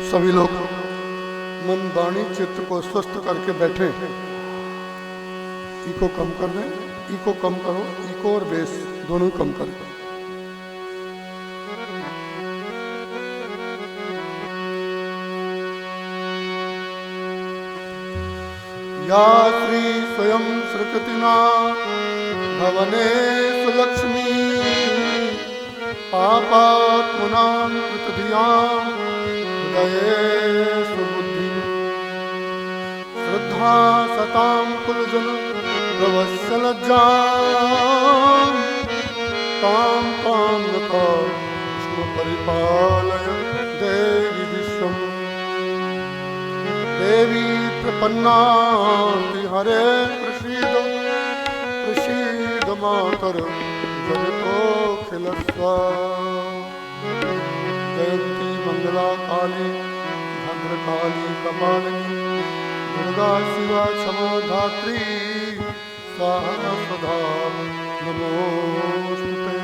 सभी लोग मन वाणी चित्त को स्वस्थ करके बैठे। इको कम कर दें, इको कम करो, इको और बेस दोनों कम कर दो। या श्री स्वयं श्रुतिना भवने सुलक्ष्मी पापात्मनां कृतधियां हृदये सुबुद्धि श्रद्धा सतां कुलजन प्रवत्सलज्जां तां तां नका विष्णु परिपालय देवी विश्वम्। देवी प्रपन्नाति हरे प्रसीद प्रसीद मातर जगतोऽखिलस्व। जयंती मंगला काली भद्रकाली कपालिनी दुर्गा शिवा क्षमा धात्री स्वाहा सदा नमोस्तुते।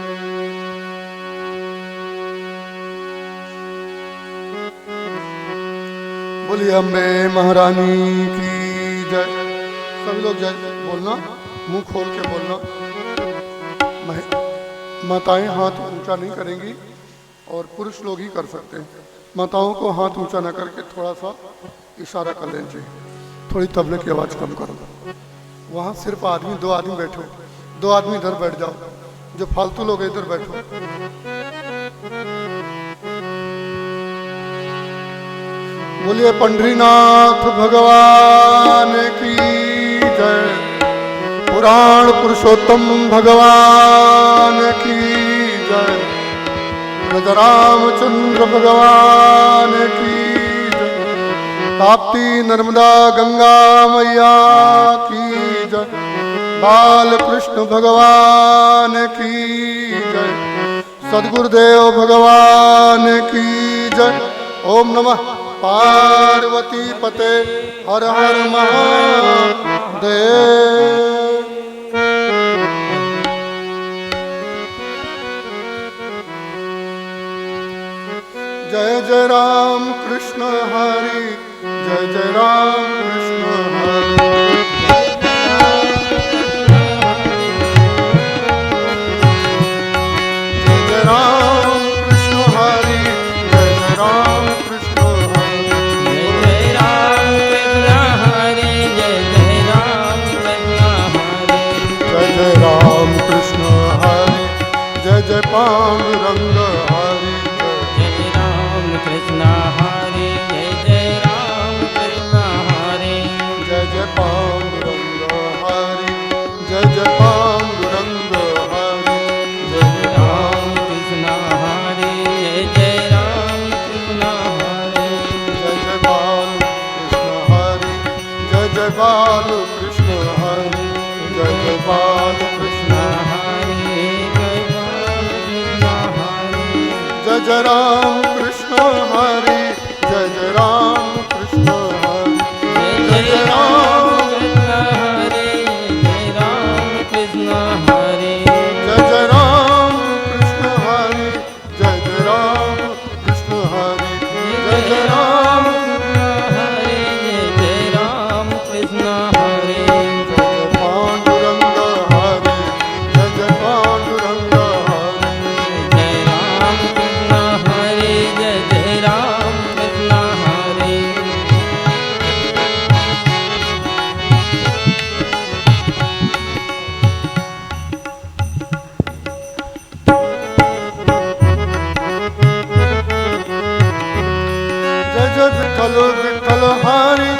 बोलिए अम्बे महारानी की जय। सभी लोग जय बोलना, मुंह खोल के बोलना। माताएं हाथ ऊंचा नहीं करेंगी और पुरुष लोग ही कर सकते हैं। माताओं को हाथ ऊंचा ना करके थोड़ा सा इशारा कर लेना चाहिए। थोड़ी तबले की आवाज कम करो। वहां सिर्फ आदमी, दो आदमी बैठो, दो आदमी इधर बैठ जाओ, जो फालतू लोग इधर बैठो। बोलिए पंढरीनाथ भगवान की जय। पुराण पुरुषोत्तम भगवान की जय। रामचंद्र भगवान की जय। ताप्ती नर्मदा गंगा मैया की जय। बाल कृष्ण भगवान की जय। सद्गुरुदेव भगवान की जय। ओम नमः पार्वती पते हर हर महादेव। जय जय राम कृष्ण हरि, जय जय राम कृष्ण हरि। जय जय राम कृष्ण हरि, जय जय राम कृष्ण हरि। जय जय राम कृष्ण हरे, जय जय राम कृष्ण हरे। जय जय राम कृष्ण हरि, जय जय पांडुरंग हरि। जय राम कृष्ण हरे, जय जय राम कृष्ण हरे। जय जय पांडुरंग हरि, जय जय पांडुरंग हरि। जय जय राम कृष्ण हरे, जय जय राम कृष्ण हरे। जय जय बाल कृष्ण हरि, जय जय बाल कृष्ण हरि। जय जय बाल कृष्ण हरे, जय बाल कृष्ण हरे। जय जय राम कृष्ण हरि, जय जय राम कृष्ण हरि। जय जय राम कृष्ण हरे, जय राम कृष्ण हरे। जय जय राम कृष्ण हरि, जय जय राम कृष्ण हरि। जय जय राम हरे, जय राम कृष्ण हरे। जय जय पांडुरंग हरि, जय जय पांडुरंग हरि। जय राम कृष्ण हरे, जय जय राम कृष्ण हरे। जय जय विठ्ठल विठ्ठल हरि,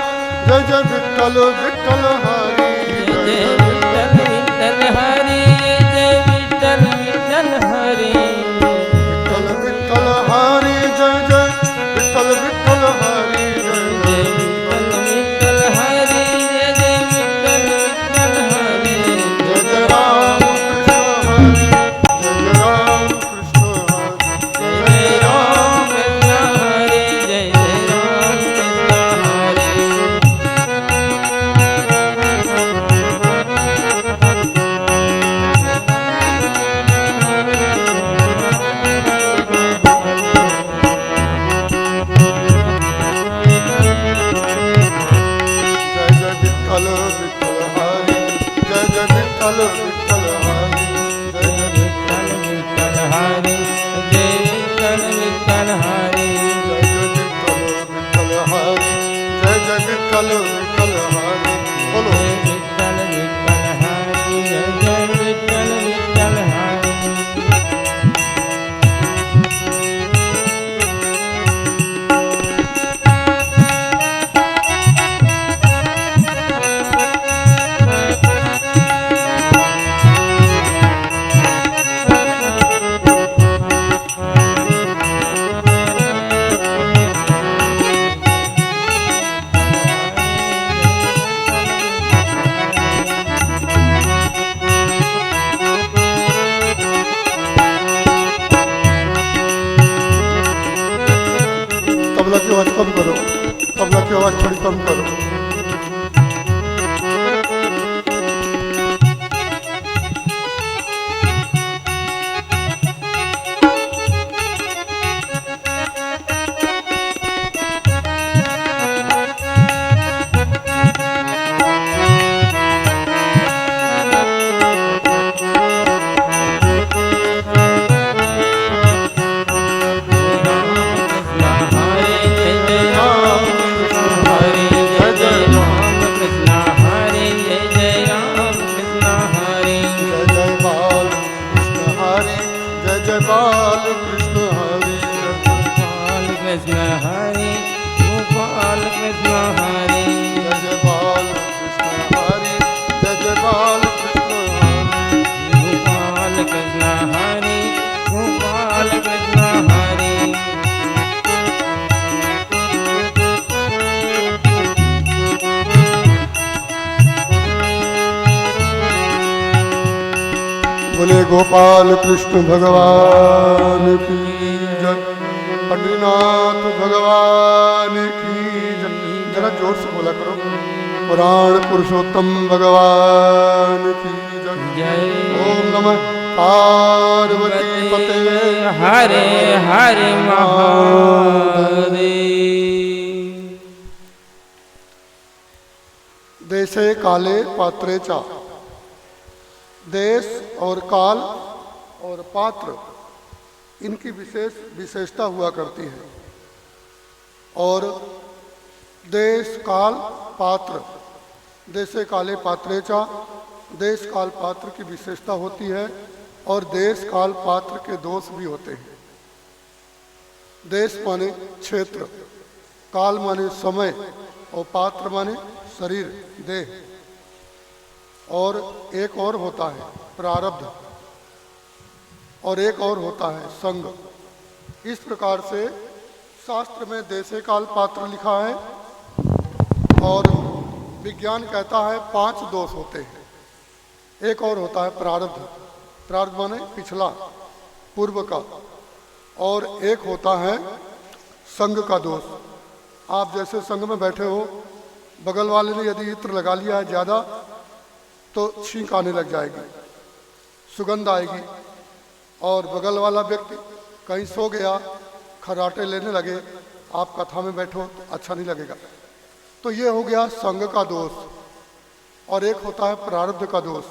जय जय विठ्ठल विठ्ठल हरि। जय जय विठ्ठल विठ्ठल हरे, जय विठ्ठल विठ्ठल हरे। विठ्ठल विठ्ठल हरि, जय जय विठ्ठल विठ्ठल हरि। जय जय जय विठ्ठल विठ्ठल हरे, जय जय विठ्ठल विठ्ठल हरे। जय जय राम कृष्ण हरि, जय जय राम कृष्ण हरि। जय जय राम कृष्ण हरे, जय जय राम कृष्ण हरे। आवाज़ कम करो, तबला की आवाज़ थोड़ी कम करो। बोले गोपाल कृष्ण भगवान की जय, पंडरीनाथ भगवान की जय। जरा जोर से बोला करो, पुराण पुरुषोत्तम भगवान की जय। ओम नमः पार्वती पते हरे हरे महादेव। देशे काले पात्रे चा, देश और काल और पात्र इनकी विशेषता हुआ करती है। और देश काल पात्र, देशे काले पात्रे चा, देश काल पात्र की विशेषता होती है और देश काल पात्र के दोष भी होते हैं। देश माने क्षेत्र, काल माने समय और पात्र माने शरीर देह। और एक और होता है प्रारब्ध और एक और होता है संग। इस प्रकार से शास्त्र में देशे काल पात्र लिखा है और विज्ञान कहता है 5 दोष होते हैं। एक और होता है प्रारब्ध, प्रारब्ध माने पिछला पूर्व का। और एक होता है संग का दोष। आप जैसे संग में बैठे हो, बगल वाले ने यदि इत्र लगा लिया है ज़्यादा तो छींक आने लग जाएगी, सुगंध आएगी। और बगल वाला व्यक्ति कहीं सो गया, खर्राटे लेने लगे, आप कथा में बैठो तो अच्छा नहीं लगेगा। तो ये हो गया संग का दोष। और एक होता है प्रारब्ध का दोष।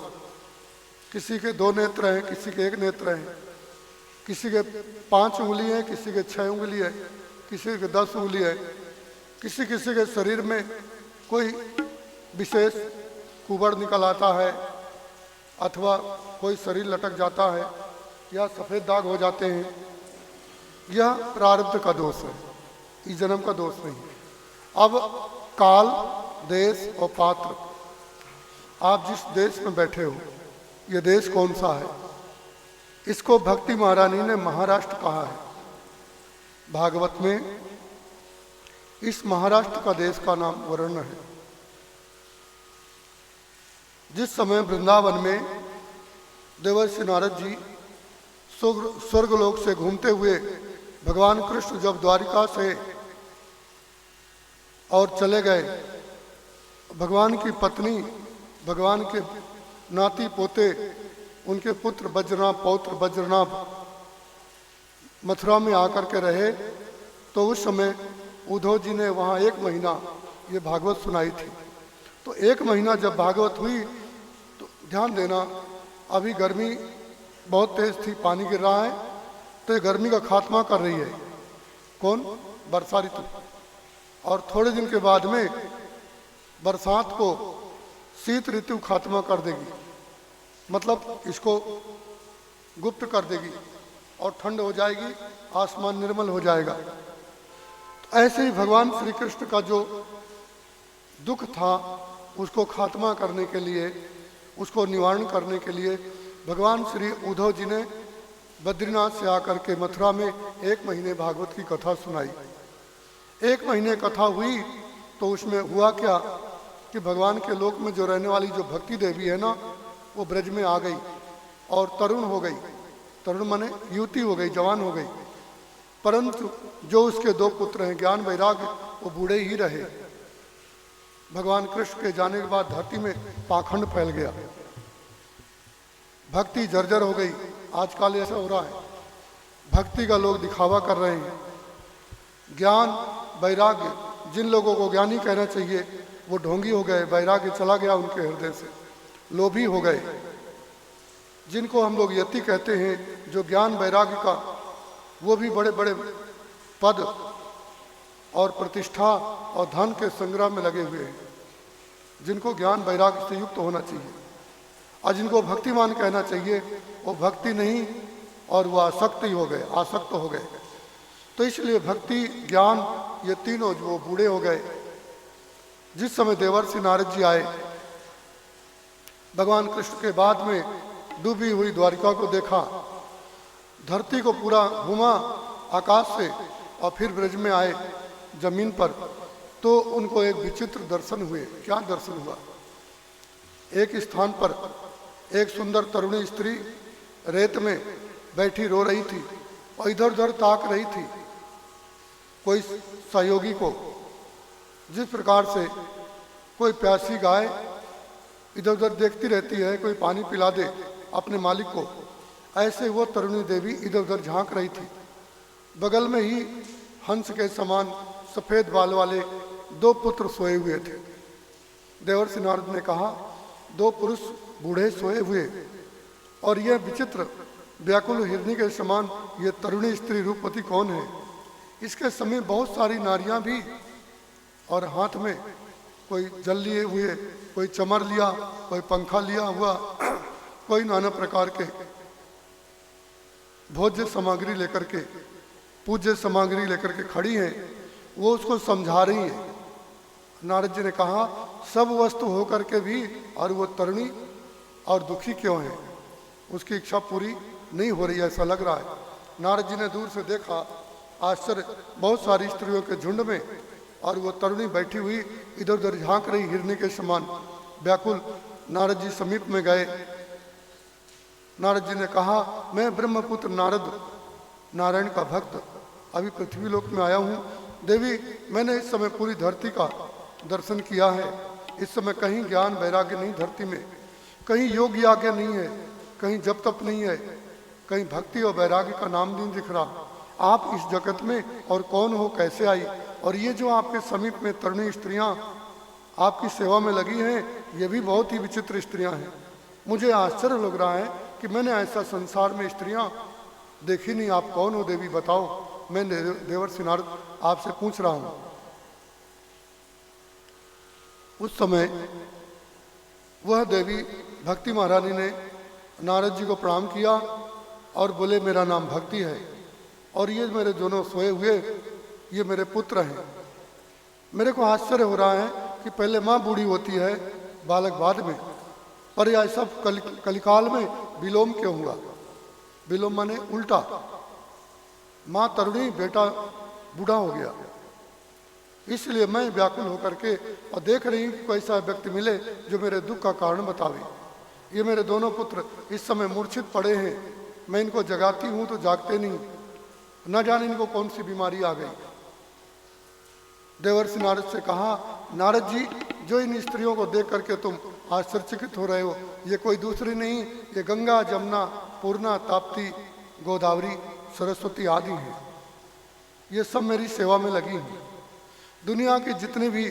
किसी के 2 नेत्र हैं, किसी के 1 नेत्र हैं, किसी के 5 उंगली है, किसी के 6 उंगली है, किसी के 10 उंगली है। किसी किसी के शरीर में कोई विशेष कुबड़ निकल आता है, अथवा कोई शरीर लटक जाता है, या सफ़ेद दाग हो जाते हैं। यह प्रारब्ध का दोष है, इस जन्म का दोष नहीं। अब काल, देश और पात्र, आप जिस देश में बैठे हो, यह देश कौन सा है? इसको भक्ति महारानी ने महाराष्ट्र कहा है। भागवत में इस महाराष्ट्र का देश का नाम वर्ण है। जिस समय वृंदावन में देवर्षि नारद जी स्वर्गलोक से घूमते हुए भगवान कृष्ण जब द्वारिका से और चले गए, भगवान की पत्नी, भगवान के नाती पोते, उनके पुत्र बज्रनाभ, पौत्र बज्रनाभ मथुरा में आकर के रहे। तो उस समय उद्धव जी ने वहाँ 1 महीना ये भागवत सुनाई थी। तो 1 महीना जब भागवत हुई तो ध्यान देना, अभी गर्मी बहुत तेज थी, पानी गिर रहा है, तो ये गर्मी का खात्मा कर रही है। कौन? वर्षा ऋतु। और थोड़े दिन के बाद में बरसात को शीत ऋतु खात्मा कर देगी, मतलब इसको गुप्त कर देगी और ठंड हो जाएगी, आसमान निर्मल हो जाएगा। तो ऐसे ही भगवान श्री कृष्ण का जो दुख था उसको खात्मा करने के लिए, उसको निवारण करने के लिए भगवान श्री उद्धव जी ने बद्रीनाथ से आकर के मथुरा में 1 महीने भागवत की कथा सुनाई। 1 महीने कथा हुई तो उसमें हुआ क्या कि भगवान के लोक में जो रहने वाली जो भक्ति देवी है ना, वो ब्रज में आ गई और तरुण हो गई। तरुण माने युवती हो गई, जवान हो गई। परंतु जो उसके दो पुत्र हैं ज्ञान वैराग्य, वो बूढ़े ही रहे। भगवान कृष्ण के जाने के बाद धरती में पाखंड फैल गया, भक्ति जर्जर हो गई। आजकल ऐसा हो रहा है, भक्ति का लोग दिखावा कर रहे हैं। ज्ञान वैराग्य, जिन लोगों को ज्ञानी कहना चाहिए वो ढोंगी हो गए, वैराग्य चला गया उनके हृदय से, लोभी हो गए। जिनको हम लोग यति कहते हैं, जो ज्ञान वैराग्य का, वो भी बड़े बड़े पद और प्रतिष्ठा और धन के संग्रह में लगे हुए हैं, जिनको ज्ञान वैराग्य से युक्त होना चाहिए। और जिनको भक्तिमान कहना चाहिए वो भक्ति नहीं और वो आसक्त ही हो गए, आसक्त हो गए। तो इसलिए भक्ति, ज्ञान, ये तीनों जो बूढ़े हो गए। जिस समय देवर्षि नारद जी आए, भगवान कृष्ण के बाद में डूबी हुई द्वारिका को देखा, धरती को पूरा घूमा आकाश से और फिर ब्रज में आए जमीन पर, तो उनको एक विचित्र दर्शन हुए। क्या दर्शन हुआ? एक स्थान पर एक सुंदर तरुणी स्त्री रेत में बैठी रो रही थी और इधर उधर ताक रही थी कोई सहयोगी को। जिस प्रकार से कोई प्यासी गाय इधर उधर देखती रहती है, कोई पानी पिला दे अपने मालिक को, ऐसे वो तरुणी देवी इधर उधर झांक रही थी। बगल में ही हंस के समान सफेद बाल वाले दो पुत्र सोए हुए थे। देवर्षि नारद ने कहा, दो पुरुष बूढ़े सोए हुए और यह विचित्र व्याकुल हिरनी के समान ये तरुणी स्त्री रूपवती कौन है? इसके समय बहुत सारी नारियां भी, और हाथ में कोई जल लिए हुए, कोई चमर लिया, कोई पंखा लिया हुआ, कोई नाना प्रकार के भोज्य सामग्री लेकर के, पूज्य सामग्री लेकर के खड़ी हैं। वो उसको समझा रही है। नारद जी ने कहा, सब वस्तु होकर के भी और वो तरुणी और दुखी क्यों है? उसकी इच्छा पूरी नहीं हो रही है, ऐसा लग रहा है। नारद जी ने दूर से देखा, आश्चर्य, बहुत सारी स्त्रियों के झुंड में, और वो तरुणी बैठी हुई इधर उधर झांक रही हिरनी के समान व्याकुल। नारद जी समीप में गए। नारद जी ने कहा, मैं ब्रह्मपुत्र नारद, नारायण का भक्त, अभी पृथ्वी लोक में आया हूँ। देवी, मैंने इस समय पूरी धरती का दर्शन किया है। इस समय कहीं ज्ञान वैराग्य नहीं धरती में, कहीं योग याज्ञ नहीं है, कहीं जप तप नहीं है, कहीं भक्ति और वैराग्य का नाम नहीं दिख रहा। आप इस जगत में और कौन हो, कैसे आई? और ये जो आपके समीप में तरुणी स्त्रियां आपकी सेवा में लगी हैं, ये भी बहुत ही विचित्र स्त्रियां हैं। मुझे आश्चर्य लग रहा है कि मैंने ऐसा संसार में स्त्रियां देखी नहीं। आप कौन हो देवी, बताओ। मैं देवर्षि नारद आपसे पूछ रहा हूं। उस समय वह देवी भक्ति महारानी ने नारद जी को प्रणाम किया और बोले, मेरा नाम भक्ति है और ये मेरे दोनों सोए हुए ये मेरे पुत्र हैं। मेरे को आश्चर्य हो रहा है कि पहले माँ बूढ़ी होती है, बालक बाद में, पर यह सब कलिकाल में विलोम क्यों हुआ? विलोम माने उल्टा, माँ तरुणी, बेटा बूढ़ा हो गया। इसलिए मैं व्याकुल होकर के और देख रही हूँ कि कोई ऐसा व्यक्ति मिले जो मेरे दुख का कारण बतावे। ये मेरे दोनों पुत्र इस समय मूर्छित पड़े हैं, मैं इनको जगाती हूँ तो जागते नहीं, न जाने इनको कौन सी बीमारी आ गई। देवर्षि नारद से कहा, नारद जी, जो इन स्त्रियों को देख करके तुम आश्चर्यचकित हो रहे हो, ये कोई दूसरी नहीं, ये गंगा, जमुना, पूर्णा, ताप्ती, गोदावरी, सरस्वती आदि हैं। ये सब मेरी सेवा में लगी हैं। दुनिया की जितनी भी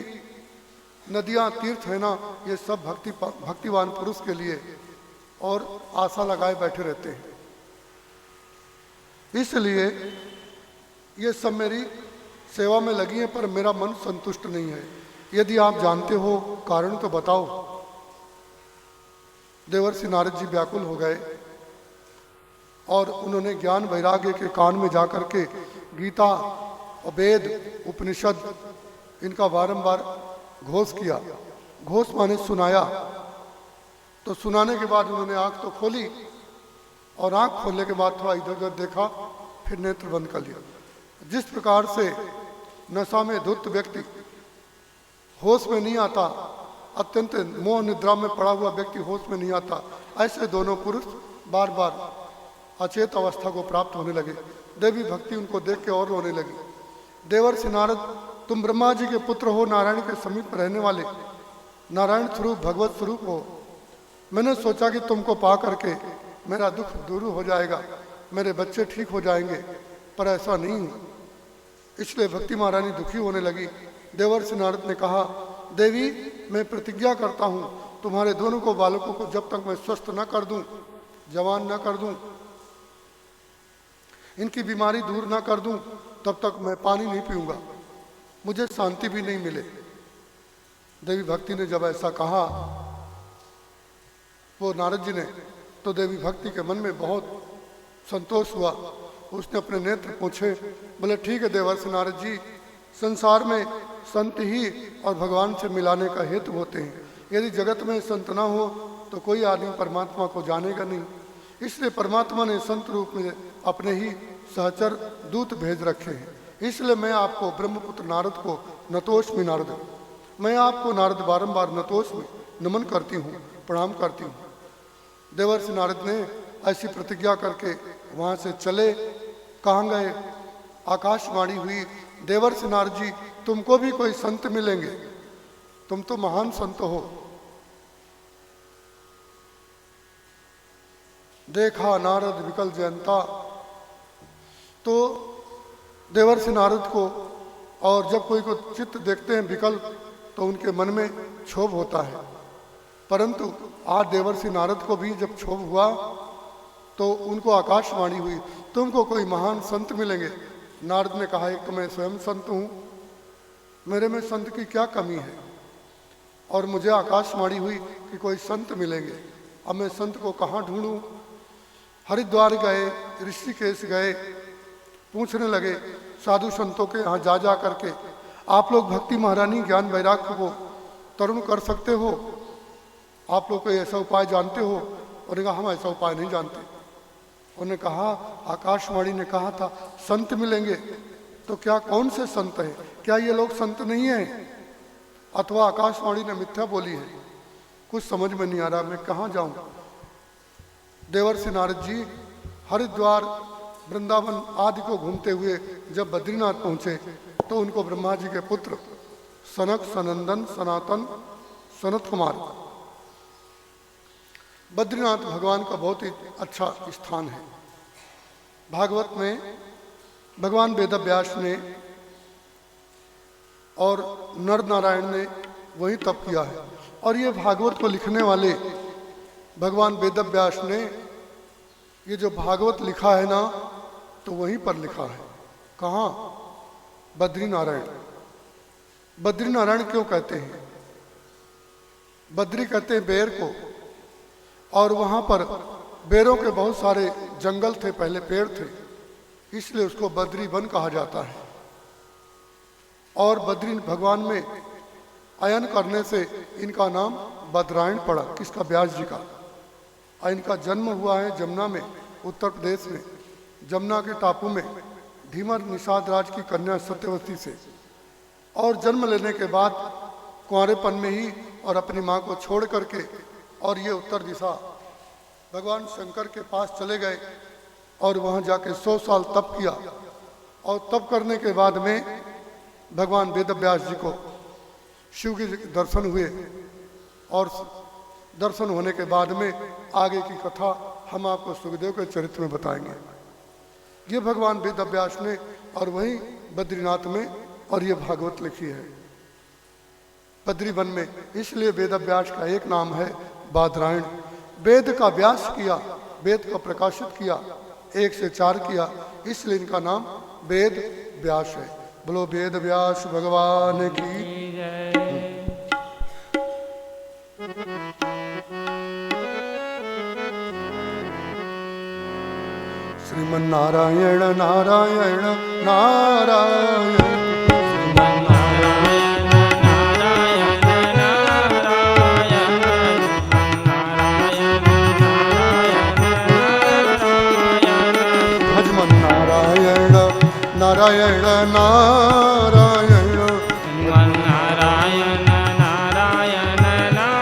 नदियाँ, तीर्थ है ना, ये सब भक्तिवान पुरुष के लिए और आशा लगाए बैठे रहते हैं। इसलिए ये सब मेरी सेवा में लगी है, पर मेरा मन संतुष्ट नहीं है। यदि आप जानते हो कारण तो बताओ। देवर्षि नारद जी व्याकुल हो गए और उन्होंने ज्ञान वैराग्य के कान में जाकर के गीता और वेद, उपनिषद, इनका बारंबार घोष किया। घोष माने सुनाया। तो सुनाने के बाद उन्होंने आंख तो खोली और आंख खोलने के बाद थोड़ा इधर उधर देखा, फिर नेत्र बंद कर लिया। जिस प्रकार से नशा में धुत व्यक्ति होश में नहीं आता, अत्यंत मोह निद्रा में पड़ा हुआ व्यक्ति होश में नहीं आता, ऐसे दोनों पुरुष बार बार अचेत अवस्था को प्राप्त होने लगे। देवी भक्ति उनको देख के और रोने लगी। देवर्षि नारद, तुम ब्रह्मा जी के पुत्र हो, नारायण के समीप रहने वाले, नारायण स्वरूप भगवत स्वरूप हो। मैंने सोचा कि तुमको पा करके मेरा दुख दूर हो जाएगा, मेरे बच्चे ठीक हो जाएंगे, पर ऐसा नहीं हुआ। इसलिए भक्ति महारानी दुखी होने लगी। देवर्षि नारद ने कहा, देवी मैं प्रतिज्ञा करता हूँ तुम्हारे दोनों को बालकों को जब तक मैं स्वस्थ न कर दूं, जवान न कर दूं, इनकी बीमारी दूर न कर दूं, तब तक मैं पानी नहीं पीऊंगा, मुझे शांति भी नहीं मिले। देवी भक्ति ने जब ऐसा कहा वो नारद जी ने, तो देवी भक्ति के मन में बहुत संतोष हुआ। उसने अपने नेत्र पूछे, बोले ठीक है देवर्षि नारद जी, संसार में संत ही और भगवान से मिलाने का हेतु होते हैं। यदि जगत में संत ना हो तो कोई आदमी परमात्मा को जानेगा नहीं। इसलिए परमात्मा ने संत रूप में अपने ही सहचर दूत भेज रखे हैं। इसलिए मैं आपको ब्रह्मपुत्र नारद को नतोष नारद, मैं आपको नारद बारंबार नतोष में नमन करती हूँ, प्रणाम करती हूँ। देवर्षि नारद ने ऐसी प्रतिज्ञा करके वहाँ से चले। कहाँ गए? आकाशवाणी हुई, देवर्षि नारद जी तुमको भी कोई संत मिलेंगे, तुम तो महान संत हो। देखा नारद विकल जयंता, तो देवर्षि नारद को, और जब कोई को चित्त देखते हैं विकल तो उनके मन में क्षोभ होता है, परंतु आज देवर्षि नारद को भी जब क्षोभ हुआ तो उनको आकाशवाणी हुई, तुमको कोई महान संत मिलेंगे। नारद ने कहा, एक तो मैं स्वयं संत हूँ, मेरे में संत की क्या कमी है, और मुझे आकाशवाणी हुई कि कोई संत मिलेंगे। अब मैं संत को कहाँ ढूंढूं? हरिद्वार गए, ऋषिकेश गए, पूछने लगे साधु संतों के यहाँ जा करके, आप लोग भक्ति महारानी ज्ञान वैराग्य को तरुण कर सकते हो, आप लोग कोई ऐसा उपाय जानते हो? उन्होंने कहा हम ऐसा उपाय नहीं जानते। उन्होंने कहा, आकाशवाणी ने कहा था संत मिलेंगे, तो क्या कौन से संत हैं? क्या ये लोग संत नहीं हैं, अथवा आकाशवाणी ने मिथ्या बोली है? कुछ समझ में नहीं आ रहा, मैं कहाँ जाऊं? देवर्षि नारद जी हरिद्वार, वृंदावन आदि को घूमते हुए जब बद्रीनाथ पहुंचे तो उनको ब्रह्मा जी के पुत्र सनक, सनंदन, सनातन, सनत कुमार, बद्रीनाथ भगवान का बहुत ही अच्छा स्थान है। भागवत में भगवान वेदव्यास ने और नर नारायण ने वही तप किया है, और ये भागवत को लिखने वाले भगवान वेदव्यास ने ये जो भागवत लिखा है ना, तो वहीं पर लिखा है। कहाँ? बद्रीनारायण। बद्रीनारायण क्यों कहते हैं? बद्री कहते हैं बेर को, और वहाँ पर बेरों के बहुत सारे जंगल थे, पहले पेड़ थे, इसलिए उसको बद्री वन कहा जाता है। और बद्री भगवान में अयन करने से इनका नाम बद्रायण पड़ा। किसका? व्यास जी का। और इनका जन्म हुआ है जमुना में, उत्तर प्रदेश में, जमुना के टापू में, धीमर निषाद राज की कन्या सत्यवती से। और जन्म लेने के बाद कुंवारेपन में ही और अपनी माँ को छोड़ करके और ये उत्तर दिशा भगवान शंकर के पास चले गए और वहाँ जाके 100 साल तप किया। और तप करने के बाद में भगवान वेदव्यास जी को शिव के दर्शन हुए, और दर्शन होने के बाद में आगे की कथा हम आपको सुखदेव के चरित्र में बताएंगे। ये भगवान वेदव्यास ने और वहीं बद्रीनाथ में और ये भागवत लिखी है बद्रीवन में। इसलिए वेदव्यास का एक नाम है बादरायण। वेद का व्यास किया, वेद का प्रकाशित किया, 1 से 4 किया, इसलिए इनका नाम वेद व्यास है। बोलो वेद व्यास भगवान की। श्रीमन नारायण नारायण नारायण, नारायण नारायण नारायण नारायण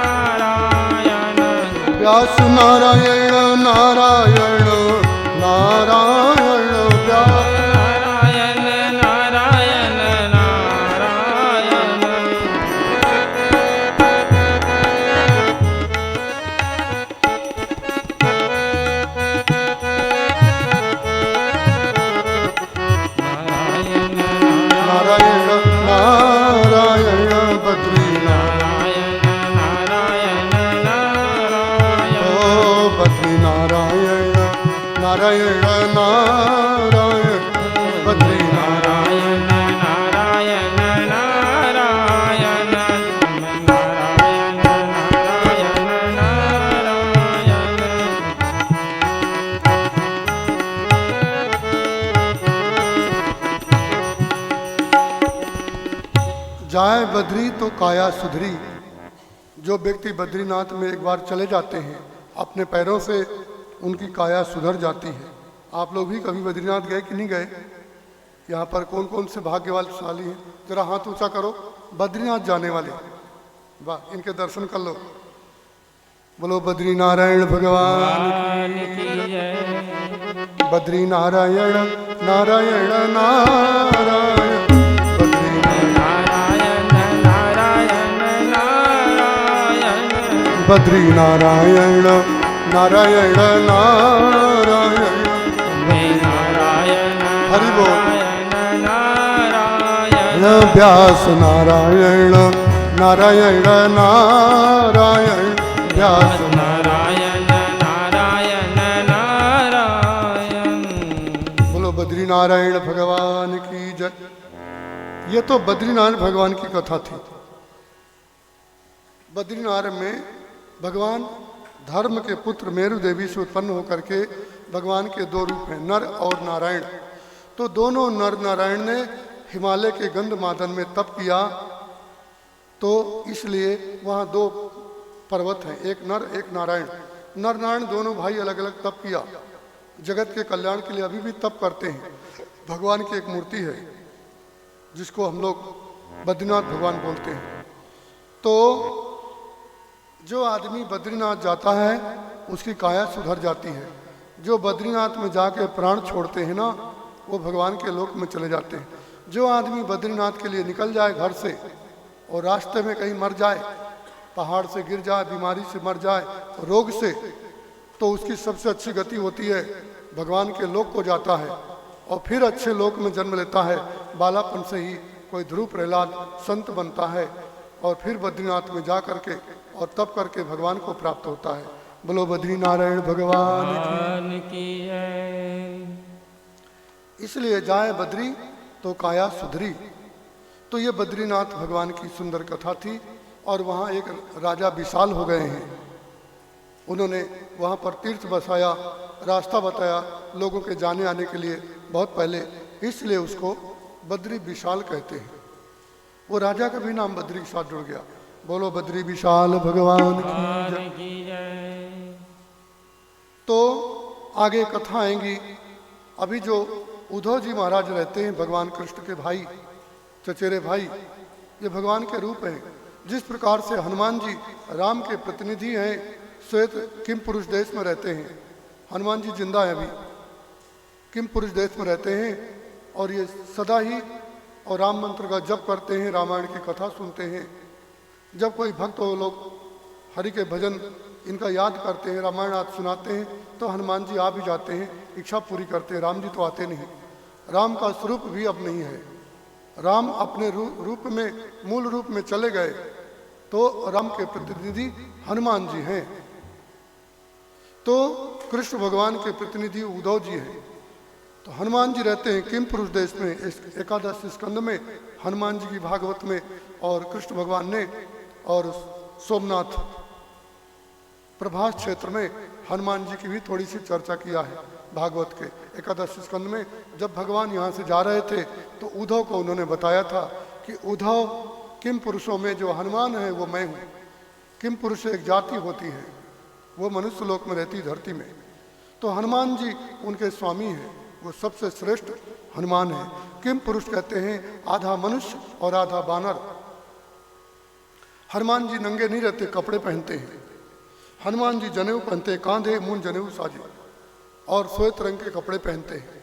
नारायण, व्यास नारायण नारायण नारायण नारायण बद्री नारायण नारायण नारायण नारायण नारायण नारायण। जाए बद्री तो काया सुधरी। जो व्यक्ति बद्रीनाथ में एक बार चले जाते हैं अपने पैरों से उनकी काया सुधर जाती है। आप लोग भी कभी बद्रीनाथ गए कि नहीं गए? यहाँ पर कौन कौन से भाग्यशाली हैं? जरा हाथ ऊंचा करो। बद्रीनाथ जाने वाले, वाह, इनके दर्शन कर लो। बोलो बद्री नारायण भगवान की जय। बद्री नारायण नारायण नारायण बद्री नारायण नारायण नारायण बद्री नारायण नारायण नारायण नारायण हरि बोल। नारायण व्यास नारायण नारायण नारायण व्यास नारायण नारायण नारायण। बोलो बद्री नारायण भगवान की जय। ये तो बद्रीनारायण भगवान की कथा थी। बद्रीनारायण में भगवान धर्म के पुत्र मेरु देवी से उत्पन्न होकर के भगवान के दो रूप हैं, नर और नारायण। तो दोनों नर नारायण ने हिमालय के गंधमादन में तप किया, तो इसलिए वहाँ दो पर्वत हैं, एक नर एक नारायण। नर नारायण दोनों भाई अलग अलग तप किया, जगत के कल्याण के लिए अभी भी तप करते हैं। भगवान की एक मूर्ति है जिसको हम लोग बद्रीनाथ भगवान बोलते हैं। तो जो आदमी बद्रीनाथ जाता है उसकी काया सुधर जाती है। जो बद्रीनाथ में जाके प्राण छोड़ते हैं ना, वो भगवान के लोक में चले जाते हैं। जो आदमी बद्रीनाथ के लिए निकल जाए घर से और रास्ते में कहीं मर जाए, पहाड़ से गिर जाए, बीमारी से मर जाए, रोग से, तो उसकी सबसे अच्छी गति होती है भगवान के लोक को जाता है और फिर अच्छे लोक में जन्म लेता है। बालापन से ही कोई ध्रुव प्रहलाद संत बनता है और फिर बद्रीनाथ में जा करके और तप करके भगवान को प्राप्त होता है। बोलो बद्री नारायण भगवान की जय। इसलिए जाए बद्री तो काया सुधरी। तो ये बद्रीनाथ भगवान की सुंदर कथा थी। और वहाँ एक राजा विशाल हो गए हैं, उन्होंने वहाँ पर तीर्थ बसाया, रास्ता बताया लोगों के जाने आने के लिए बहुत पहले, इसलिए उसको बद्री विशाल कहते हैं। वो राजा का भी नाम बद्री के साथ जुड़ गया। बोलो बद्री विशाल भगवान की जय। तो आगे कथा आएंगी। अभी जो उद्धव जी महाराज रहते हैं भगवान कृष्ण के भाई, चचेरे भाई, ये भगवान के रूप हैं। जिस प्रकार से हनुमान जी राम के प्रतिनिधि हैं, श्वेत किम पुरुष देश में रहते हैं। हनुमान जी जिंदा है अभी, किम पुरुष देश में रहते हैं और ये सदा ही और राम मंत्र का जप करते हैं, रामायण की कथा सुनते हैं। जब कोई भक्त वो लोग हरि के भजन इनका याद करते हैं, रामायण आज सुनाते हैं, तो हनुमान जी आ भी जाते हैं, इच्छा पूरी करते हैं। राम जी तो आते नहीं, राम का स्वरूप भी अब नहीं है। राम अपने रूप में, मूल रूप में चले गए, तो राम के प्रतिनिधि हनुमान जी हैं। तो कृष्ण भगवान के प्रतिनिधि उद्धव जी हैं। तो हनुमान जी रहते हैं किम पुरुष देश में, एकादश स्कंद में हनुमान जी की भागवत में, और कृष्ण भगवान ने और सोमनाथ प्रभास क्षेत्र में हनुमान जी की भी थोड़ी सी चर्चा किया है भागवत के एकादश स्कंद में। जब भगवान यहाँ से जा रहे थे तो उद्धव को उन्होंने बताया था कि उद्धव, किम पुरुषों में जो हनुमान है वो मैं हूँ। किम पुरुष एक जाति होती है, वो मनुष्य लोक में रहती धरती में। तो हनुमान जी उनके स्वामी हैं, वो सबसे श्रेष्ठ हनुमान है। किम पुरुष कहते हैं आधा मनुष्य और आधा बानर। हनुमान जी नंगे नहीं रहते, कपड़े पहनते हैं। हनुमान जी जनेऊ पहनते हैं, कांधे मुंह जनेऊ साजे, और श्वेत रंग के कपड़े पहनते हैं।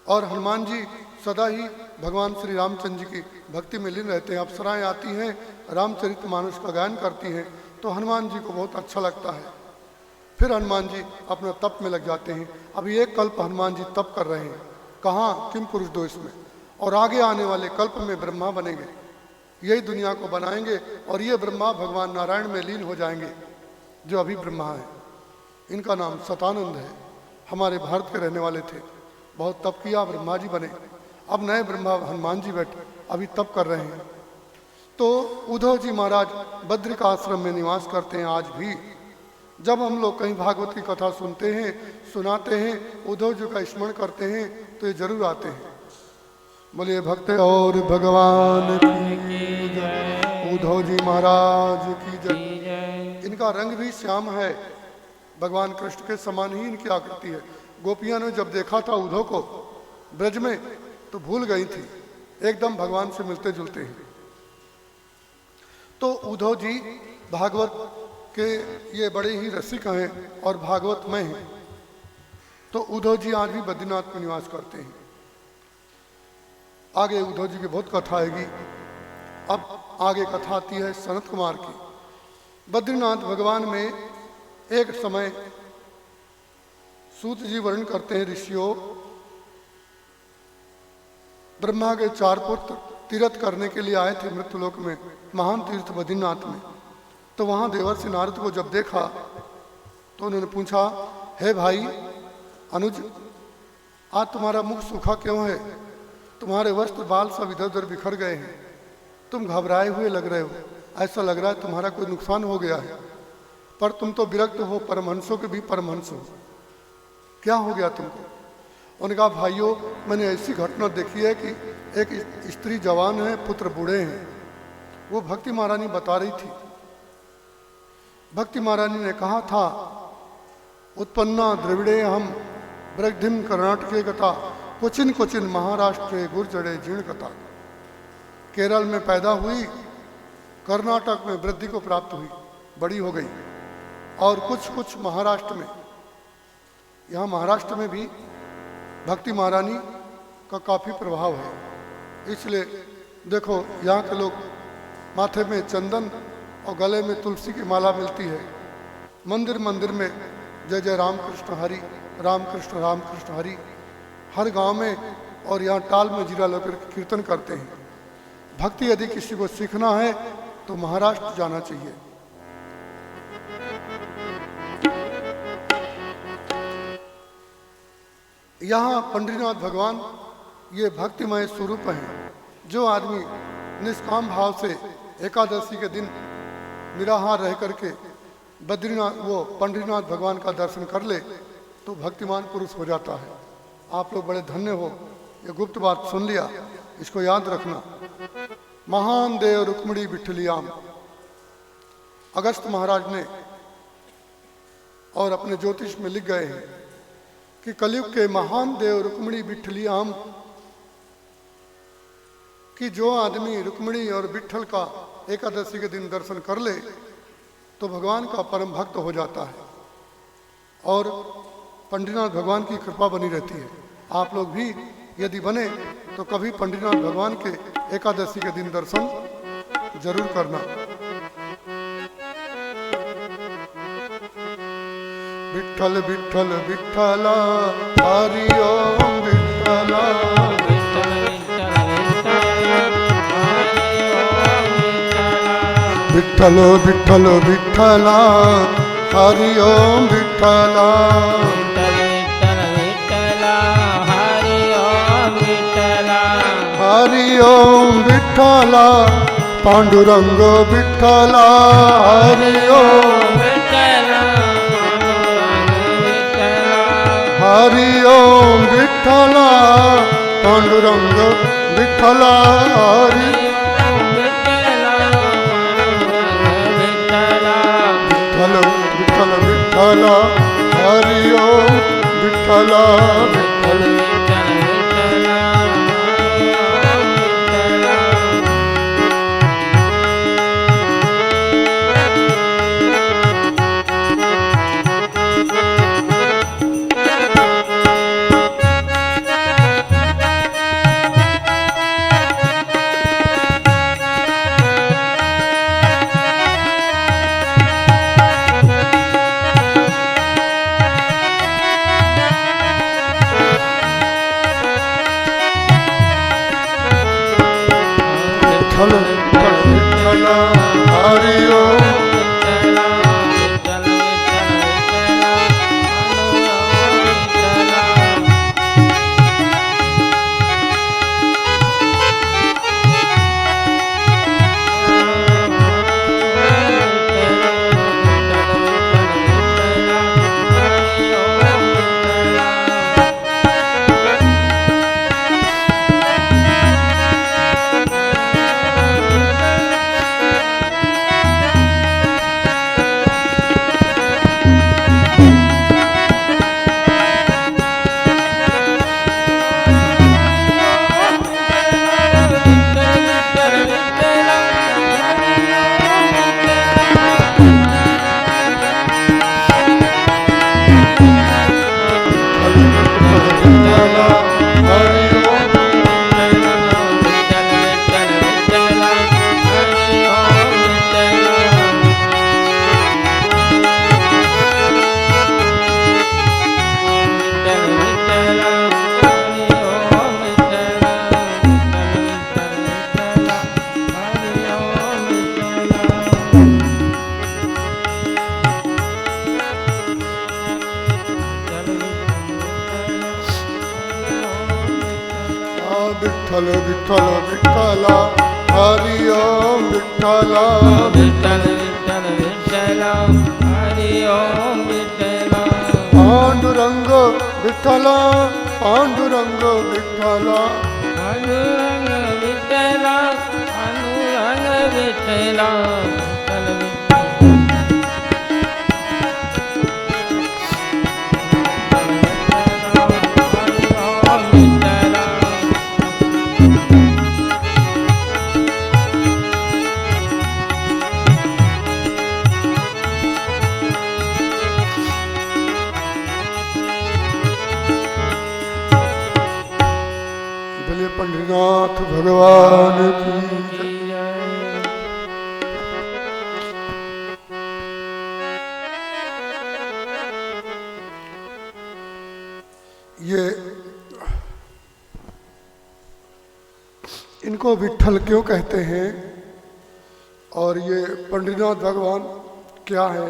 और हनुमान जी सदा ही भगवान श्री रामचंद्र जी की भक्ति में लीन रहते हैं। अप्सराएं आती हैं, रामचरितमानस का गायन करती हैं, तो हनुमान जी को बहुत अच्छा लगता है। फिर हनुमान जी अपना तप में लग जाते हैं। अभी एक कल्प हनुमान जी तप कर रहे हैं, कहाँ? किम पुरुष देश में। और आगे आने वाले कल्प में ब्रह्मा बनेंगे, यही दुनिया को बनाएंगे, और ये ब्रह्मा भगवान नारायण में लीन हो जाएंगे जो अभी ब्रह्मा है। इनका नाम सतानंद है। हमारे भारत के रहने वाले थे, बहुत तप किया, ब्रह्मा जी बने। अब नए ब्रह्मा हनुमान जी बैठे, अभी तप कर रहे हैं। तो उद्धव जी महाराज बद्रिका आश्रम में निवास करते हैं आज भी। जब हम लोग कहीं भागवत की कथा सुनते हैं, सुनाते हैं, उद्धव जी का स्मरण करते हैं, तो ये जरूर आते हैं। बोलिए भक्त और भगवान की जय, उद्धव जी महाराज की जय। इनका रंग भी श्याम है, भगवान कृष्ण के समान ही इनकी आकृति है। गोपियां ने जब देखा था उद्धव को ब्रज में तो भूल गई थी, एकदम भगवान से मिलते जुलते हैं। तो उद्धव जी भागवत के ये बड़े ही रसिक हैं और भागवत में हैं। तो उद्धव जी आज भी बद्रीनाथ में निवास करते हैं। आगे उद्धव जी की बहुत कथा आएगी। अब आगे कथा आती है सनत कुमार की। बद्रीनाथ भगवान में एक समय सूत जी वर्णन करते हैं, ऋषियों, ब्रह्मा के 4 पुत्र तीर्थ करने के लिए आए थे मृत्युलोक में, महान तीर्थ बद्रीनाथ में। तो वहां देवर्षि नारद को जब देखा तो उन्होंने पूछा, हे भाई अनुज, आज तुम्हारा मुख सूखा क्यों है? तुम्हारे वस्त्र बाल सब इधर उधर बिखर गए हैं, तुम घबराए हुए लग रहे हो, ऐसा लग रहा है तुम्हारा कोई नुकसान हो गया है। पर तुम तो विरक्त हो, परमहंसों के भी परमहंस हो, क्या हो गया तुमको? उन्होंने कहा, भाइयों, मैंने ऐसी घटना देखी है कि एक स्त्री जवान है, पुत्र बूढ़े हैं। वो भक्ति महारानी बता रही थी। भक्ति महारानी ने कहा था, उत्पन्ना द्रविड़े हम वृद्धिम कर्नाटके कथा, क्वचिन क्वचिन महाराष्ट्र गुर्जड़े जीर्ण कथा। केरल में पैदा हुई, कर्नाटक में वृद्धि को प्राप्त हुई, बड़ी हो गई, और कुछ कुछ महाराष्ट्र में, यहाँ महाराष्ट्र में भी भक्ति महारानी का काफ़ी प्रभाव है। इसलिए देखो, यहाँ के लोग माथे में चंदन और गले में तुलसी की माला मिलती है। मंदिर मंदिर में जय जय राम कृष्ण हरि, राम कृष्ण हरि, हर गांव में, और यहाँ टाल में जीरा लेकर कीर्तन करते हैं। भक्ति यदि किसी को सीखना है तो महाराष्ट्र जाना चाहिए। यहाँ पंडरीनाथ भगवान ये भक्तिमय स्वरूप हैं। जो आदमी निष्काम भाव से एकादशी के दिन निराहार रह करके बद्रीनाथ वो पंडरीनाथ भगवान का दर्शन कर ले तो भक्तिमान पुरुष हो जाता है। आप लोग बड़े धन्य हो, ये गुप्त बात सुन लिया, इसको याद रखना। महान देव रुक्मिणी विठलियाम, अगस्त महाराज ने और अपने ज्योतिष में लिख गए हैं कि कलयुग के महान देव रुक्मिणी विठलियाम, कि जो आदमी रुक्मिणी और विठल का एकादशी के दिन दर्शन कर ले तो भगवान का परम भक्त हो जाता है और पंडरीनाथ भगवान की कृपा बनी रहती है। आप लोग भी यदि बने तो कभी पंडरीनाथ भगवान के एकादशी के दिन दर्शन जरूर करना। विठ्ठल विठ्ठल विठ्ठला हरि ओम विठ्ठला, विठ्ठल विठ्ठल विठ्ठला हरि ओम विठ्ठला, हरि ओम विठ्ठला, पांडुरंग विठ्ठला हरि ओम, हरि ओम विठ्ठला, पांडुरंग विठ्ठला हरि, विठ्ठल विठ्ठल विठ्ठला हरि ओम विठ्ठला, विठ्ठल विठ्ठल विठ्ठल विठ्ठला हरि ओम विठ्ठला विठ्ठल विठ्ठल विठ्ठला हरि ओम विठ्ठला पांडुरंग विठ्ठला पांडुरंग विठ्ठला अनुरंग विठ्ठला अनुरंग विठ्ठला विठ्ठल बोले पंडरीनाथ भगवान की जय। ये इनको विठ्ठल क्यों कहते हैं और ये पंडरीनाथ भगवान क्या है,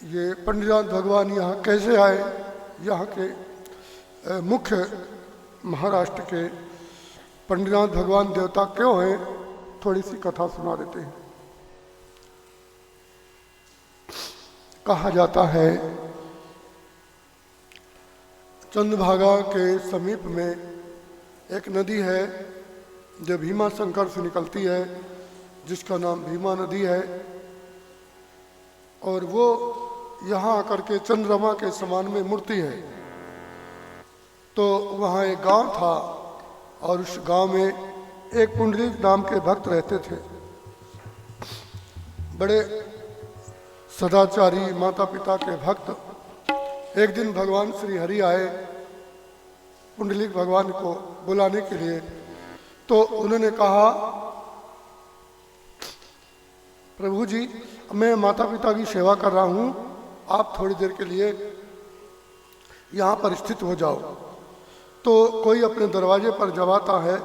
ये पंडरीनाथ भगवान यहाँ कैसे आए, यहाँ के मुख्य महाराष्ट्र के पंडरीनाथ भगवान देवता क्यों हैं, थोड़ी सी कथा सुना देते हैं। कहा जाता है चंद्रभागा के समीप में एक नदी है जो भीमा शंकर से निकलती है, जिसका नाम भीमा नदी है, और वो यहाँ आकर के चंद्रमा के समान में मूर्ति है। तो वहाँ एक गांव था और उस गांव में एक पुंडरीक नाम के भक्त रहते थे, बड़े सदाचारी माता पिता के भक्त। एक दिन भगवान श्री हरि आए पुंडलीक भगवान को बुलाने के लिए, तो उन्होंने कहा प्रभु जी मैं माता पिता की सेवा कर रहा हूँ, आप थोड़ी देर के लिए यहाँ पर स्थित हो जाओ। तो कोई अपने दरवाजे पर जब आता है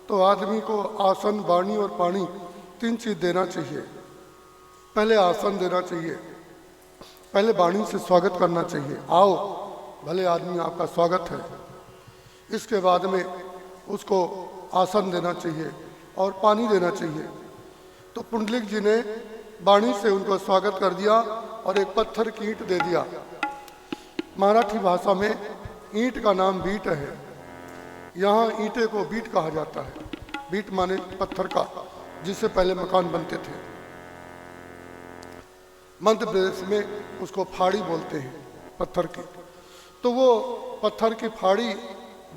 तो आदमी को आसन वाणी और पानी 3 चीज़ देना चाहिए। पहले आसन देना चाहिए, पहले वाणी से स्वागत करना चाहिए, आओ भले आदमी आपका स्वागत है। इसके बाद में उसको आसन देना चाहिए और पानी देना चाहिए। तो पुंडलिक जी ने वाणी से उनको स्वागत कर दिया और एक पत्थर की ईंट दे दिया। मराठी भाषा में ईंट का नाम बीट है, यहाँ ईंटे को बीट कहा जाता है। बीट माने पत्थर का, जिससे पहले मकान बनते थे। मध्य प्रदेश में उसको फाड़ी बोलते हैं पत्थर की। तो वो पत्थर की फाड़ी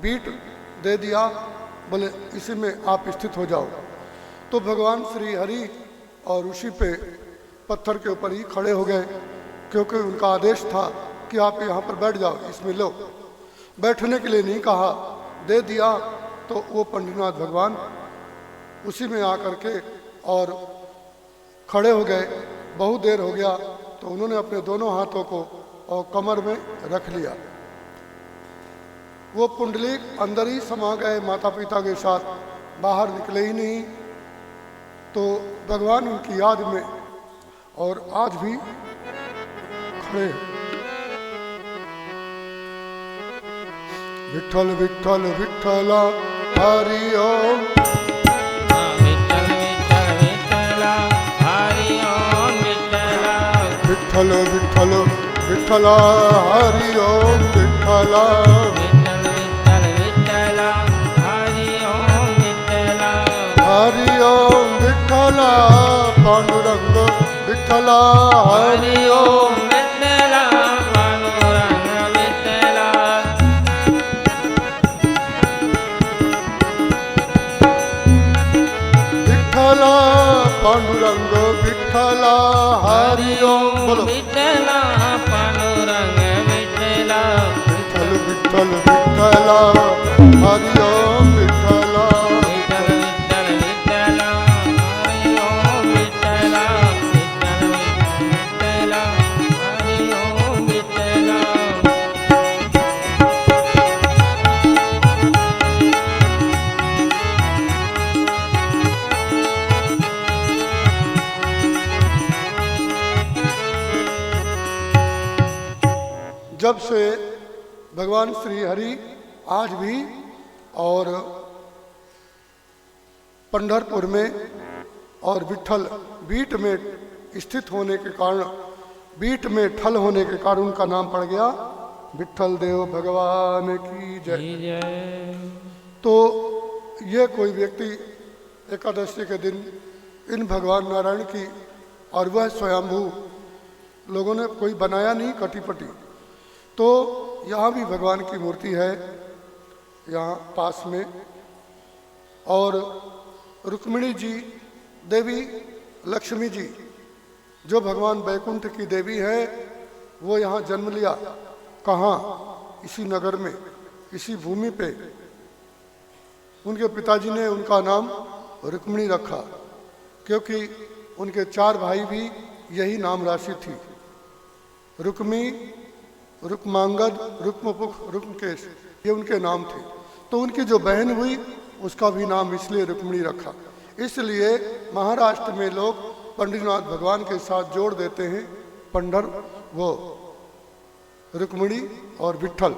बीट दे दिया, बोले इसी में आप स्थित हो जाओ। तो भगवान श्री हरि और उसी पे पत्थर के ऊपर ही खड़े हो गए, क्योंकि उनका आदेश था कि आप यहाँ पर बैठ जाओ, इसमें लो। बैठने के लिए नहीं कहा, दे दिया। तो वो पंडरीनाथ भगवान उसी में आकर के और खड़े हो गए। बहुत देर हो गया तो उन्होंने अपने दोनों हाथों को और कमर में रख लिया। वो पुंडलीक अंदर ही समा गए माता पिता के साथ, बाहर निकले ही नहीं। तो भगवान उनकी याद में और आज भी खड़े। विठ्ठल विठ्ठल विठ्ठला हरि ओम, विठ्ठल विठ्ठल विठ्ठला हरि ओम विठ्ठला विठ्ठल विठ्ठल विठ्ठला हरि ओम विठ्ठला विठ्ठल विठ्ठल विठ्ठला हरि ओम विठ्ठला हरि ओम विठ्ठला पांडुरंग विठ्ठला हरि हरि ओम ओम विठ्ठला पांडुरंग विठ्ठला विठ्ठला पांडुरंग विठ्ठला हरि ओम। बोलो विठ्ठला पांडुरंग विठ्ठला विठ्ठल विठ्ठल विठ्ठला हरि ओम विठ्ठला विठ्ठल विठ्ठल विठ्ठला हरि ओम विठ्ठला विठ्ठल विठ्ठला हरि ओम विठ्ठला जब से भगवान श्री हरि आज भी और पंढरपुर में और विट्ठल बीट में स्थित होने के कारण, बीट में ठल होने के कारण उनका नाम पड़ गया विट्ठल देव भगवान की जय। जय। तो ये कोई व्यक्ति एकादशी के दिन इन भगवान नारायण की, और वह स्वयंभू, लोगों ने कोई बनाया नहीं कटी-पटी, तो यहाँ भी भगवान की मूर्ति है यहाँ पास में। और रुक्मिणी जी, देवी लक्ष्मी जी जो भगवान बैकुंठ की देवी है, वो यहाँ जन्म लिया। कहाँ? इसी नगर में, इसी भूमि पे। उनके पिताजी ने उनका नाम रुक्मिणी रखा, क्योंकि उनके 4 भाई भी यही नाम राशि थी, रुक्मी, रुक्मांगद, रुक्मपुख, रुक्मकेश, ये उनके नाम थे। तो उनकी जो बहन हुई उसका भी नाम इसलिए रुक्मिणी रखा। इसलिए महाराष्ट्र में लोग पंडितनाथ भगवान के साथ जोड़ देते हैं पंडर, वो रुक्मिणी और विट्ठल।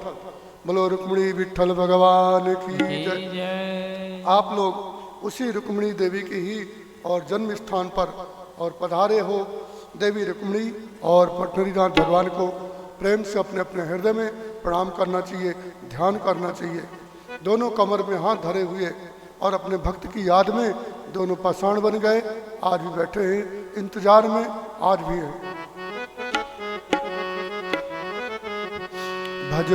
बोलो रुक्मिणी विट्ठल भगवान की जय। आप लोग उसी रुक्मिणी देवी की ही और जन्म स्थान पर और पधारे हो। देवी रुक्मिणी और पंढरीनाथ भगवान को प्रेम से अपने अपने हृदय में प्रणाम करना चाहिए, ध्यान करना चाहिए। दोनों कमर में हाथ धरे हुए और अपने भक्त की याद में दोनों पाषाण बन गए। आज भी बैठे हैं इंतजार में, आज भी हैं। भज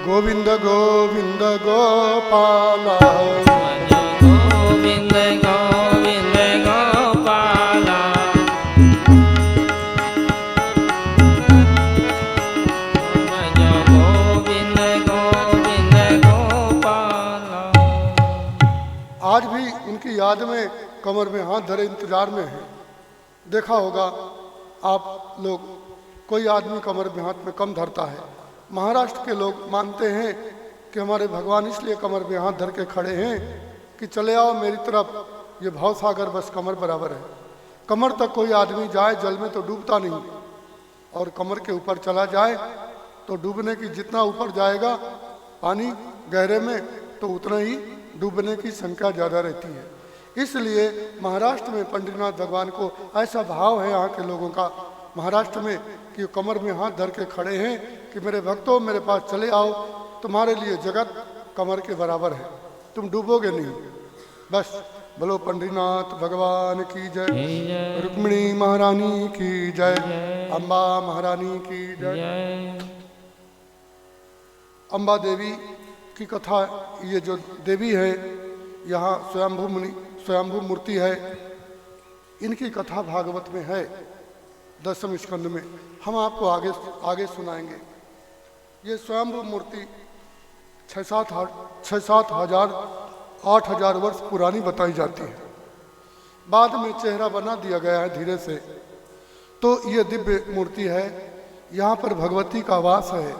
गोविंद गोविंद गोपाला, भज गोविंद गोविंद गोपाला, भज गोविंद गोविंद गोपाला। आज भी उनकी याद में कमर में हाथ धरे इंतजार में है। देखा होगा आप लोग, कोई आदमी कमर में हाथ में कम धरता है। महाराष्ट्र के लोग मानते हैं कि हमारे भगवान इसलिए कमर में हाथ धर के खड़े हैं कि चले आओ मेरी तरफ, ये भवसागर बस कमर बराबर है। कमर तक कोई आदमी जाए जल में तो डूबता नहीं, और कमर के ऊपर चला जाए तो डूबने की, जितना ऊपर जाएगा पानी गहरे में तो उतना ही डूबने की संख्या ज़्यादा रहती है। इसलिए महाराष्ट्र में पंडितनाथ भगवान को ऐसा भाव है यहाँ के लोगों का, महाराष्ट्र में, कि कमर में हाथ धर के खड़े हैं कि मेरे भक्तों मेरे पास चले आओ, तुम्हारे लिए जगत कमर के बराबर है, तुम डूबोगे नहीं। बस बोलो पंडितनाथ भगवान की जय, रुक्मिणी महारानी की जय, अम्बा महारानी की जय। अम्बा देवी की कथा, ये जो देवी है यहाँ स्वयंभू मूर्ति है, इनकी कथा भागवत में है 10वें स्कंद में। हम आपको आगे सुनाएंगे। ये स्वयंभू मूर्ति 6-7 हजार 8,000 वर्ष पुरानी बताई जाती है। बाद में चेहरा बना दिया गया है धीरे से। तो ये दिव्य मूर्ति है, यहाँ पर भगवती का वास है।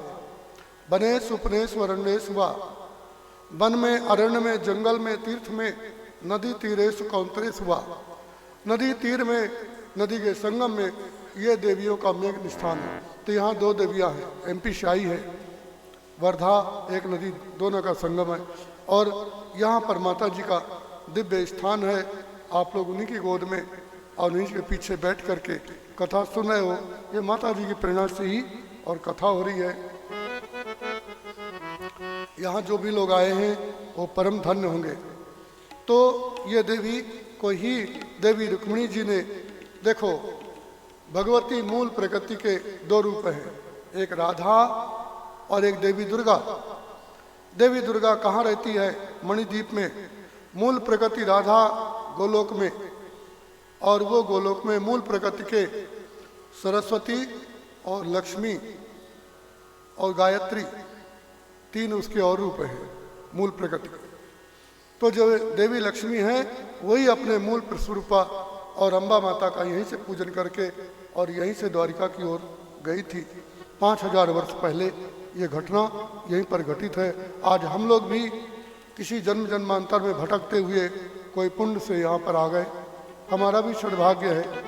बनेश उपनेश वरण्येश वा, वन में, अरण्य में, जंगल में, तीर्थ में, नदी तीरेश कौंतरेश वा, नदी तीर में, नदी के संगम में ये देवियों का मेघ स्थान है। तो यहाँ 2 देवियाँ हैं, MP शाही है, वर्धा एक नदी, दोनों का संगम है। और यहाँ पर माता जी का दिव्य स्थान है। आप लोग उन्हीं की गोद में और उन्हीं के पीछे बैठ करके कथा सुन रहे हो। ये माता जी की प्रेरणा से ही और कथा हो रही है। यहाँ जो भी लोग आए हैं वो परम धन्य होंगे। तो ये देवी को ही देवी रुक्मिणी जी ने, देखो भगवती मूल प्रकृति के 2 रूप हैं, एक राधा और एक देवी दुर्गा। देवी दुर्गा कहाँ रहती है? मणिद्वीप में। मूल प्रकृति राधा गोलोक में, और वो गोलोक में मूल प्रकृति के सरस्वती और लक्ष्मी और गायत्री 3 उसके और रूप हैं मूल प्रकृति। तो जो देवी लक्ष्मी है वही अपने मूल स्वरूपा और अम्बा माता का यहीं से पूजन करके और यहीं से द्वारिका की ओर गई थी। 5,000 वर्ष पहले ये घटना यहीं पर घटित है। आज हम लोग भी किसी जन्म जन्मांतर में भटकते हुए कोई पुण्य से यहाँ पर आ गए। हमारा भी सौभाग्य है।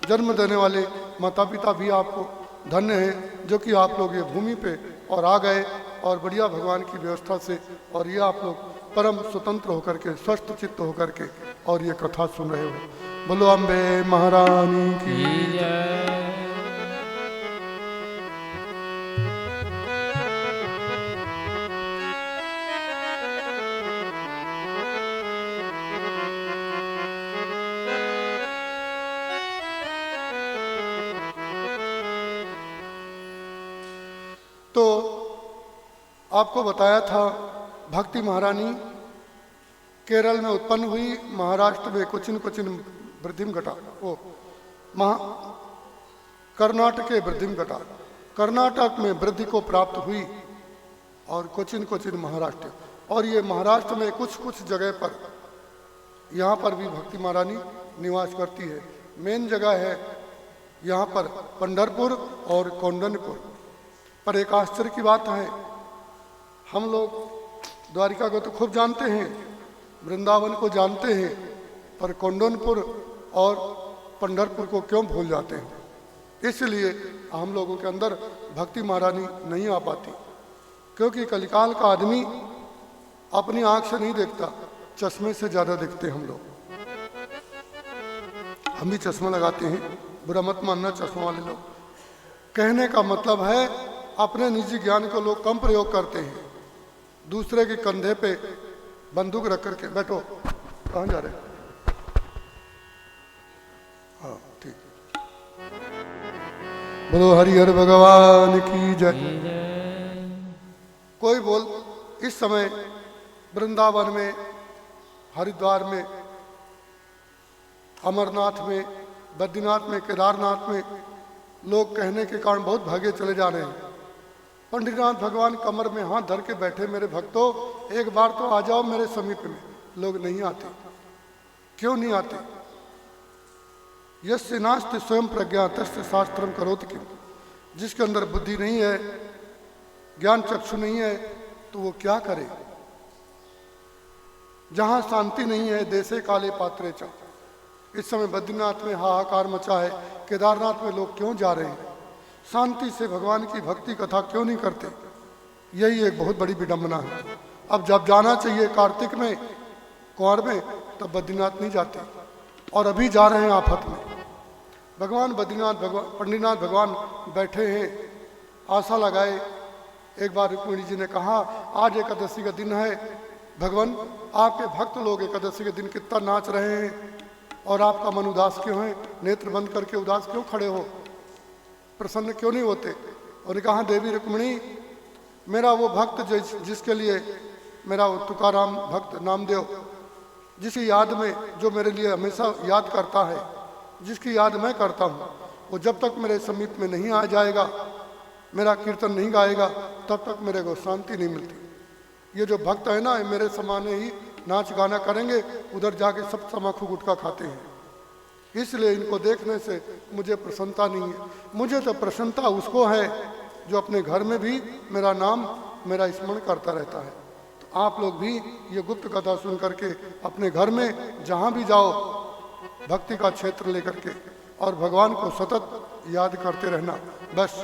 जन्म देने वाले माता पिता भी आपको धन्य हैं जो कि आप लोग ये भूमि पे और आ गए और बढ़िया भगवान की व्यवस्था से, और ये आप लोग परम स्वतंत्र होकर के, स्वस्थ चित्त होकर के और ये कथा सुन रहे हो। बोलो अम्बे महारानी की जय। तो आपको बताया था भक्ति महारानी केरल में उत्पन्न हुई, महाराष्ट्र में कोचिन वृद्धिम घटा, वो कर्नाटक के वृद्धिम घटा, कर्नाटक में वृद्धि को प्राप्त हुई और कोचिन महाराष्ट्र। और ये महाराष्ट्र में कुछ जगह पर, यहाँ पर भी भक्ति महारानी निवास करती है। मेन जगह है यहाँ पर पंढरपुर और कौंडन्यपुर। पर एक आश्चर्य की बात है, हम लोग द्वारिका को तो खूब जानते हैं, वृंदावन को जानते हैं, पर कौंडन्यपुर और पंढरपुर को क्यों भूल जाते हैं? इसलिए हम लोगों के अंदर भक्ति महारानी नहीं आ पाती, क्योंकि कलिकाल का आदमी अपनी आंख से नहीं देखता, चश्मे से ज़्यादा देखते हम लोग। हम भी चश्मा लगाते हैं, बुरा मत मानना चश्मा वाले लोग। कहने का मतलब है अपने निजी ज्ञान को लोग कम प्रयोग करते हैं। दूसरे के कंधे पे बंदूक रख करके बैठो, कहाँ जा रहे? हाँ ठीक। बोलो हरिहर भगवान की जय। कोई बोल, इस समय वृंदावन में, हरिद्वार में, अमरनाथ में, बद्रीनाथ में, केदारनाथ में लोग कहने के कारण बहुत भागे चले जा रहे हैं। पंडितनाथ भगवान कमर में हाथ धर के बैठे, मेरे भक्तों एक बार तो आ जाओ मेरे समीप में। लोग नहीं आते। क्यों नहीं आते? यस्य नास्ति स्वयं प्रज्ञा तस्य शास्त्रम करोति किम। जिसके अंदर बुद्धि नहीं है, ज्ञान चक्षु नहीं है, तो वो क्या करे? जहां शांति नहीं है, देशे काले पात्रे च। इस समय बद्रीनाथ में हाहाकार मचा है, केदारनाथ में लोग क्यों जा रहे हैं? शांति से भगवान की भक्ति कथा क्यों नहीं करते? यही एक बहुत बड़ी विडंबना है। अब जब जाना चाहिए कार्तिक में, कुंवर में, तब बद्रीनाथ नहीं जाते, और अभी जा रहे हैं आफत में। भगवान पंडितनाथ भगवान बैठे हैं, आशा लगाए। एक बार रुक्मिणी जी ने कहा, आज एकादशी का दिन है, भगवान आपके भक्त लोग एकादशी के दिन कितना नाच रहे हैं और आपका मन उदास क्यों है? नेत्र बंद करके उदास क्यों खड़े हो? प्रसन्न क्यों नहीं होते? और कहा, देवी रुक्मिणी, मेरा वो भक्त जिसके लिए, मेरा वो तुकाराम भक्त नामदेव, जिसकी याद में, जो मेरे लिए हमेशा याद करता है, जिसकी याद मैं करता हूँ, वो जब तक मेरे समीप में नहीं आ जाएगा, मेरा कीर्तन नहीं गाएगा, तब तक मेरे को शांति नहीं मिलती। ये जो भक्त है ना, मेरे समाने ही नाच गाना करेंगे, उधर जाके सब तम्बाकू गुटखा खाते हैं। इसलिए इनको देखने से मुझे प्रसन्नता नहीं है। मुझे तो प्रसन्नता उसको है जो अपने घर में भी मेरा नाम, मेरा स्मरण करता रहता है। तो आप लोग भी ये गुप्त कथा सुन करके अपने घर में जहाँ भी जाओ, भक्ति का क्षेत्र लेकर के और भगवान को सतत याद करते रहना। बस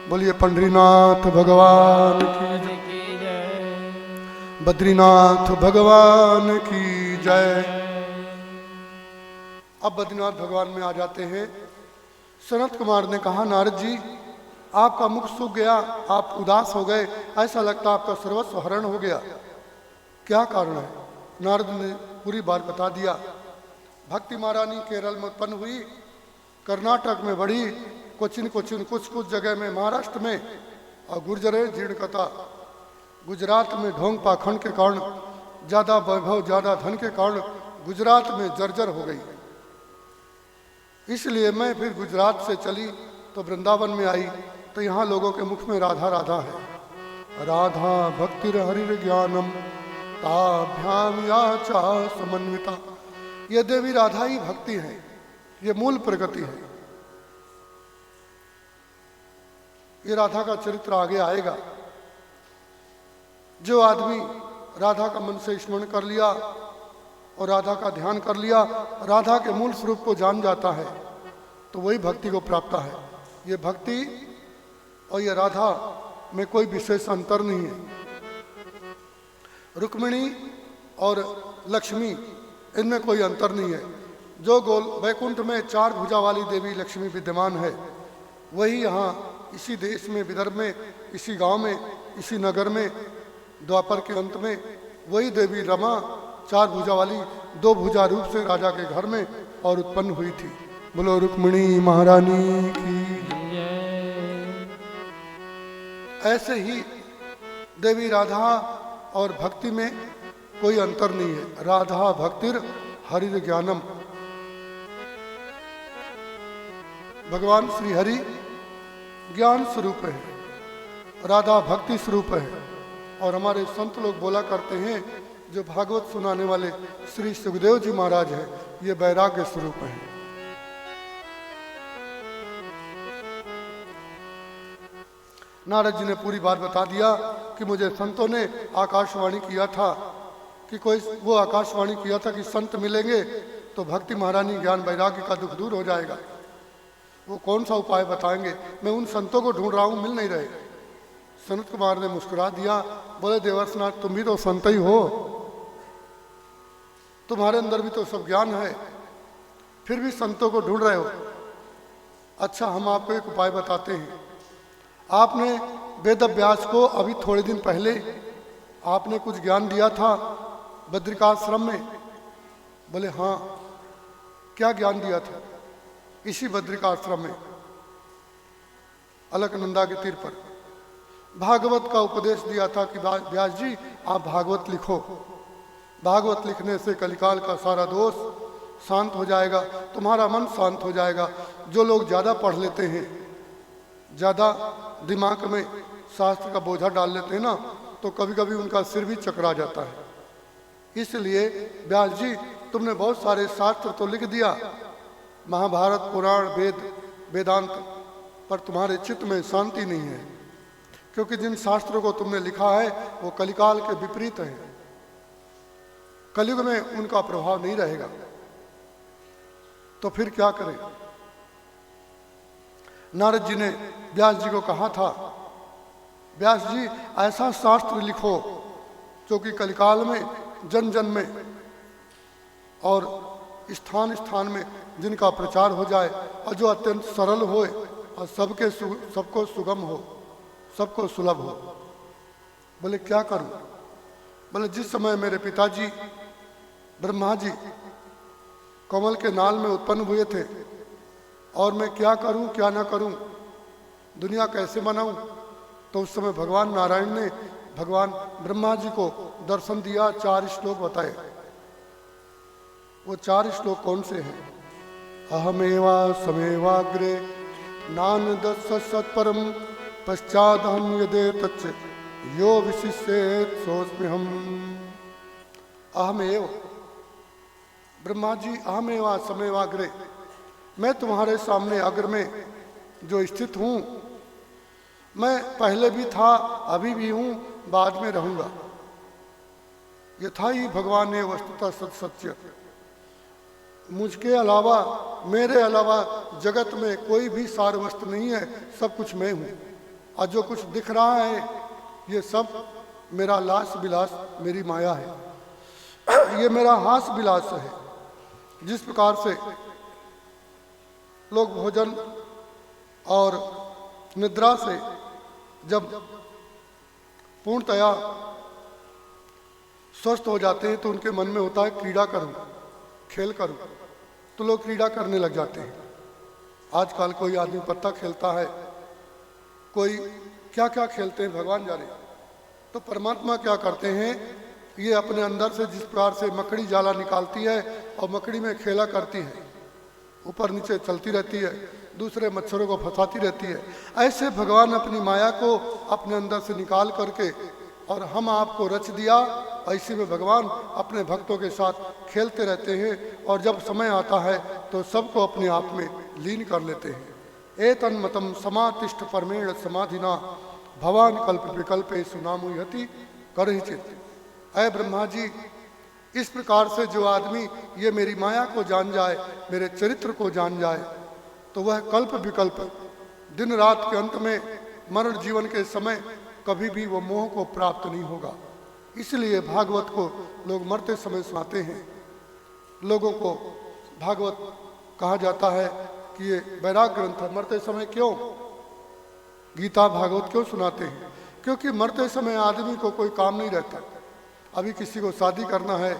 बोलिए पंढरीनाथ भगवान की जय, बद्रीनाथ भगवान की जय। अब बद्रीनाथ भगवान में आ जाते हैं। सनत कुमार ने कहा, नारद जी आपका मुख सूख गया, आप उदास हो गए, ऐसा लगता आपका सर्वस्व हरण हो गया, क्या कारण है? नारद ने पूरी बात बता दिया। भक्ति महारानी केरल में उत्पन्न हुई, कर्नाटक में बढ़ी, कुछ जगह में महाराष्ट्र में, और गुर्जरे जीर्णकथा गुजरात में ढोंग पाखंड के कारण, ज़्यादा वैभव ज़्यादा धन के कारण गुजरात में जर्जर हो गई। इसलिए मैं फिर गुजरात से चली तो वृंदावन में आई, तो यहाँ लोगों के मुख में राधा राधा है। राधा भक्ति हरिर ज्ञानम ताभ्याम याचा समन्विता। ये देवी राधा ही भक्ति है, ये मूल प्रगति है। ये राधा का चरित्र आगे आएगा। जो आदमी राधा का मन से स्मरण कर लिया और राधा का ध्यान कर लिया, राधा के मूल स्वरूप को जान जाता है, तो वही भक्ति को प्राप्त है। ये भक्ति और ये राधा में कोई विशेष अंतर नहीं है। रुक्मिणी और लक्ष्मी, इनमें कोई अंतर नहीं है। जो गोल वैकुंठ में 4 भुजा वाली देवी लक्ष्मी विद्यमान है, वही यहाँ इसी देश में, विदर्भ में, इसी गांव में, इसी नगर में द्वापर के अंत में वही देवी रमा 4 भुजा वाली 2 भुजा रूप से राजा के घर में और उत्पन्न हुई थी। बोलो रुक्मिणी महारानी की। ऐसे ही देवी राधा और भक्ति में कोई अंतर नहीं है। राधा भक्तिर हरि ज्ञानम। भगवान श्री हरि ज्ञान स्वरूप है, राधा भक्ति स्वरूप है। और हमारे संत लोग बोला करते हैं, जो भागवत सुनाने वाले श्री सुखदेव जी महाराज हैं, ये वैराग्य स्वरूप है। नारद जी ने पूरी बात बता दिया कि मुझे संतों ने आकाशवाणी किया था कि वो आकाशवाणी किया था कि संत मिलेंगे तो भक्ति महारानी ज्ञान वैराग्य का दुख दूर हो जाएगा। वो कौन सा उपाय बताएंगे? मैं उन संतों को ढूंढ रहा हूं, मिल नहीं रहे। सनत कुमार ने मुस्कुरा दिया, बोले देवर्षनाथ तुम भी तो संत ही हो, तुम्हारे अंदर भी तो सब ज्ञान है, फिर भी संतों को ढूंढ रहे हो। अच्छा, हम आपको एक उपाय बताते हैं। आपने वेद व्यास को अभी थोड़े दिन पहले आपने कुछ ज्ञान दिया था बद्रिकाश्रम में। बोले हाँ, क्या ज्ञान दिया था? इसी बद्रिकाश्रम में अलकनंदा के तीर पर भागवत का उपदेश दिया था कि व्यास जी आप भागवत लिखो, भागवत लिखने से कलिकाल का सारा दोष शांत हो जाएगा, तुम्हारा मन शांत हो जाएगा। जो लोग ज़्यादा पढ़ लेते हैं, ज़्यादा दिमाग में शास्त्र का बोझा डाल लेते हैं ना, तो कभी कभी उनका सिर भी चकरा जाता है। इसलिए व्यास जी तुमने बहुत सारे शास्त्र तो लिख दिया, महाभारत, पुराण, वेद, वेदांत, पर तुम्हारे चित्त में शांति नहीं है, क्योंकि जिन शास्त्रों को तुमने लिखा है वो कलिकाल के विपरीत है। कलयुग में उनका प्रभाव नहीं रहेगा, तो फिर क्या करें? नारद जी ने व्यास जी को कहा था, व्यास जी ऐसा शास्त्र लिखो जो कि कलिकाल में जन जन में और स्थान स्थान में जिनका प्रचार हो जाए और जो अत्यंत सरल हो और सबको सुगम हो, सबको सुलभ हो। बोले क्या करूं? बोले जिस समय मेरे पिताजी ब्रह्मा जी कमल के नाल में उत्पन्न हुए थे और मैं क्या करूं क्या ना करूं, दुनिया कैसे बनाऊं, तो उस समय भगवान नारायण ने भगवान ब्रह्मा जी को दर्शन दिया, 4 श्लोक बताए। वो 4 श्लोक कौन से हैं? अहमेवा समेवाग्रे नानदस्स सत्परम पश्चादहम यदे तच्च यो विशिष्येत सोऽस्म्यहम्। अहमेव ब्रह्मा जी, अहमेवा समेवाग्रे, मैं तुम्हारे सामने अग्र में जो स्थित हूँ, मैं पहले भी था, अभी भी हूँ, बाद में रहूँगा। यथा ही भगवान ने वस्तुतः सत्य, मुझके अलावा, मेरे अलावा जगत में कोई भी सार वस्तु नहीं है, सब कुछ मैं हूँ। और जो कुछ दिख रहा है ये सब मेरा लास विलास, मेरी माया है, ये मेरा हास विलास है। जिस प्रकार से लोग भोजन और निद्रा से जब पूर्णतया स्वस्थ हो जाते हैं तो उनके मन में होता है क्रीड़ा करूं, खेल करूं, तो लोग क्रीड़ा करने लग जाते हैं। आजकल कोई आदमी पत्ता खेलता है, कोई क्या क्या खेलते हैं भगवान जाने। तो परमात्मा क्या करते हैं, ये अपने अंदर से जिस प्रकार से मकड़ी जाला निकालती है और मकड़ी में खेला करती है, ऊपर नीचे चलती रहती है, दूसरे मच्छरों को फंसाती रहती है, ऐसे भगवान अपनी माया को अपने अंदर से निकाल करके और हम आपको रच दिया, ऐसे में भगवान अपने भक्तों के साथ खेलते रहते हैं और जब समय आता है तो सबको अपने आप में लीन कर लेते हैं। एतन्मतम समातिष्ठ परमेण समाधिना भवान कल्प विकल्पे सुनामुहति करहिचित। अय ब्रह्मा जी, इस प्रकार से जो आदमी ये मेरी माया को जान जाए, मेरे चरित्र को जान जाए, तो वह कल्प विकल्प दिन रात के अंत में मरण जीवन के समय कभी भी वो मोह को प्राप्त नहीं होगा। इसलिए भागवत को लोग मरते समय सुनाते हैं। लोगों को भागवत कहा जाता है कि ये वैराग ग्रंथ है। मरते समय क्यों गीता भागवत क्यों सुनाते हैं? क्योंकि मरते समय आदमी को कोई काम नहीं रहता। अभी किसी को शादी करना है,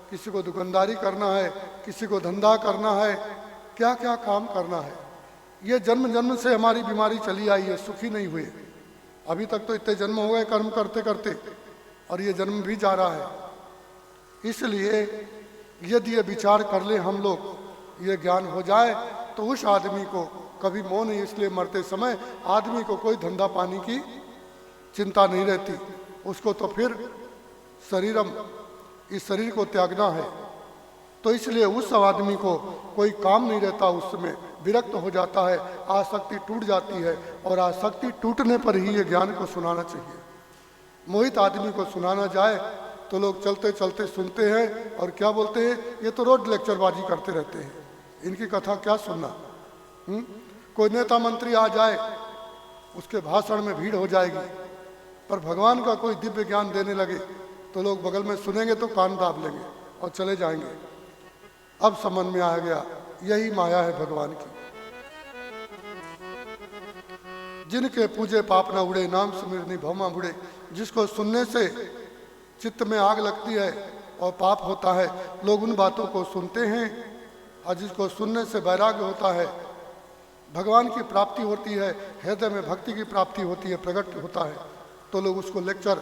किसी को दुकानदारी करना है, किसी को धंधा करना है, क्या क्या काम करना है। ये जन्म जन्म से हमारी बीमारी चली आई है, सुखी नहीं हुए। अभी तक तो इतने जन्म हो गए कर्म करते करते, और ये जन्म भी जा रहा है। इसलिए यदि ये विचार कर ले हम लोग, ये ज्ञान हो जाए, तो उस आदमी को कभी मोह नहीं। इसलिए मरते समय आदमी को कोई धंधा पानी की चिंता नहीं रहती। उसको तो फिर शरीरम, इस शरीर को त्यागना है। तो इसलिए उस आदमी को कोई काम नहीं रहता, उसमें विरक्त हो जाता है, आसक्ति टूट जाती है। और आसक्ति टूटने पर ही ये ज्ञान को सुनाना चाहिए। मोहित आदमी को सुनाना जाए तो लोग चलते चलते सुनते हैं और क्या बोलते हैं, ये तो रोज लेक्चरबाजी करते रहते हैं, इनकी कथा क्या सुनना। कोई नेता मंत्री आ जाए, उसके भाषण में भीड़ हो जाएगी, पर भगवान का कोई दिव्य ज्ञान देने लगे तो लोग बगल में सुनेंगे तो कान दाब लेंगे और चले जाएंगे। अब समझ में आ गया, यही माया है भगवान की। जिनके पूजे पाप न उड़े, नाम सुमिरनी भौमा बुड़े। जिसको सुनने से चित्त में आग लगती है और पाप होता है, लोग उन बातों को सुनते हैं। और जिसको सुनने से वैराग्य होता है, भगवान की प्राप्ति होती है, हृदय में भक्ति की प्राप्ति होती है, प्रकट होता है, तो लोग उसको लेक्चर,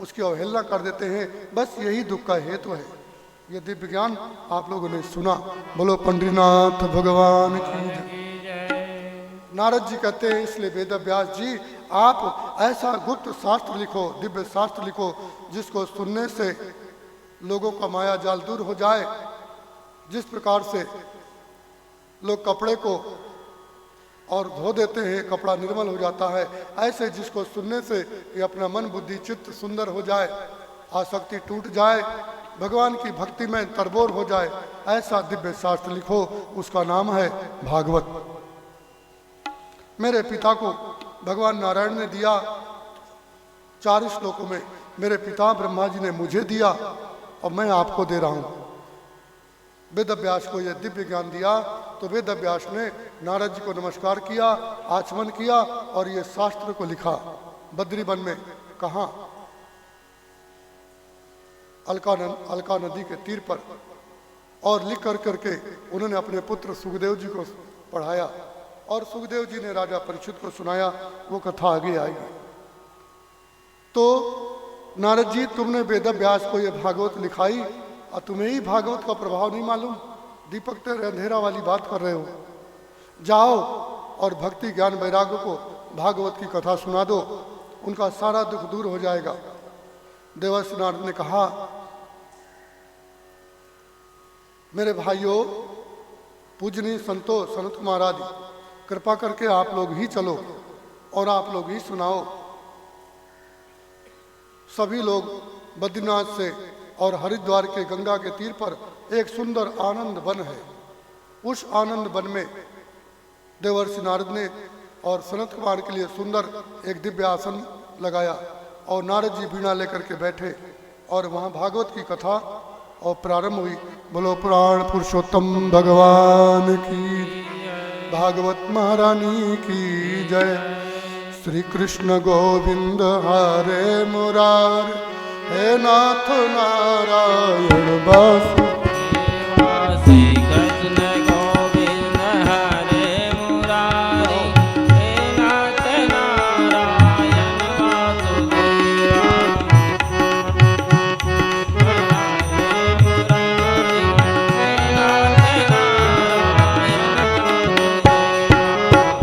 उसकी अवहेलना कर देते हैं। बस यही दुख का हेतु है। ये दिव्य ज्ञान आप लोगों ने सुना। बोलो पंडरीनाथ भगवान की जय। नारद जी कहते हैं, इसलिए वेद व्यास जी आप ऐसा गुप्त शास्त्र लिखो, दिव्य शास्त्र लिखो, जिसको सुनने से लोगों का माया जाल दूर हो जाए। जिस प्रकार से लोग कपड़े को और धो देते हैं, कपड़ा निर्मल हो जाता है, ऐसे जिसको सुनने से ये अपना मन बुद्धि चित्त सुंदर हो जाए, आसक्ति टूट जाए, भगवान की भक्ति में तरबोर हो जाए, ऐसा दिव्य शास्त्र लिखो। उसका नाम है भागवत। मेरे पिता को भगवान नारायण ने दिया 4 श्लोकों में। मेरे पिता ब्रह्मा जी ने मुझे दिया और मैं आपको दे रहा हूँ। वेद व्यास को यह दिव्य ज्ञान दिया तो वेद व्यास ने नारद जी को नमस्कार किया, आचमन किया और ये शास्त्र को लिखा बद्री वन में। कहाँ? अलका नदी के तीर पर। और लिख कर करके उन्होंने अपने पुत्र सुखदेव जी को पढ़ाया और सुखदेव जी ने राजा परीक्षित को सुनाया। वो कथा आगे आएगी। तो नारद जी, तुमने वेद व्यास को ये भागवत लिखाई और तुम्हें ही भागवत का प्रभाव नहीं मालूम? दीपक तेरे अंधेरा वाली बात कर रहे हो। जाओ और भक्ति ज्ञान वैराग्य को भागवत की कथा सुना दो, उनका सारा दुख दूर हो जाएगा। देवर्षि नारद ने कहा, मेरे भाइयों, पूजनीय संतो, सनत कुमार आदि, कृपा करके आप लोग ही चलो और आप लोग ही सुनाओ। सभी लोग बद्रीनाथ से और हरिद्वार के गंगा के तीर पर एक सुंदर आनंद वन है। उस आनंद वन में देवर्षि नारद ने और सनत कुमार के लिए सुंदर एक दिव्य आसन लगाया और नारद जी वीणा लेकर के बैठे और वहाँ भागवत की कथा और प्रारंभ हुई। बोलो पुराण पुरुषोत्तम भगवान की, भागवत महारानी की जय। श्री कृष्ण गोविंद हरे मुरार, हे नाथ नारायण वासु। श्री कृष्ण गोविंद हरे मुरारी, हे नाथ नारायण वासुदेवा।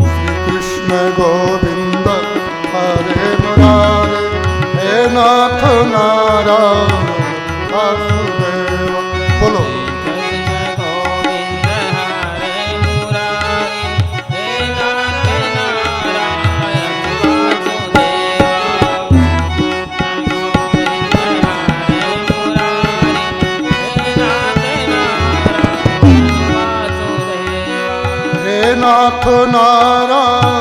श्री कृष्ण गोविंद हरे मुरारे, हे नाथ नारायण वासुदेव। बोलो कृष्ण गोविंद हरे मुरारी, हे नाथ नारायण वासुदेवा। हे नाथ नारायण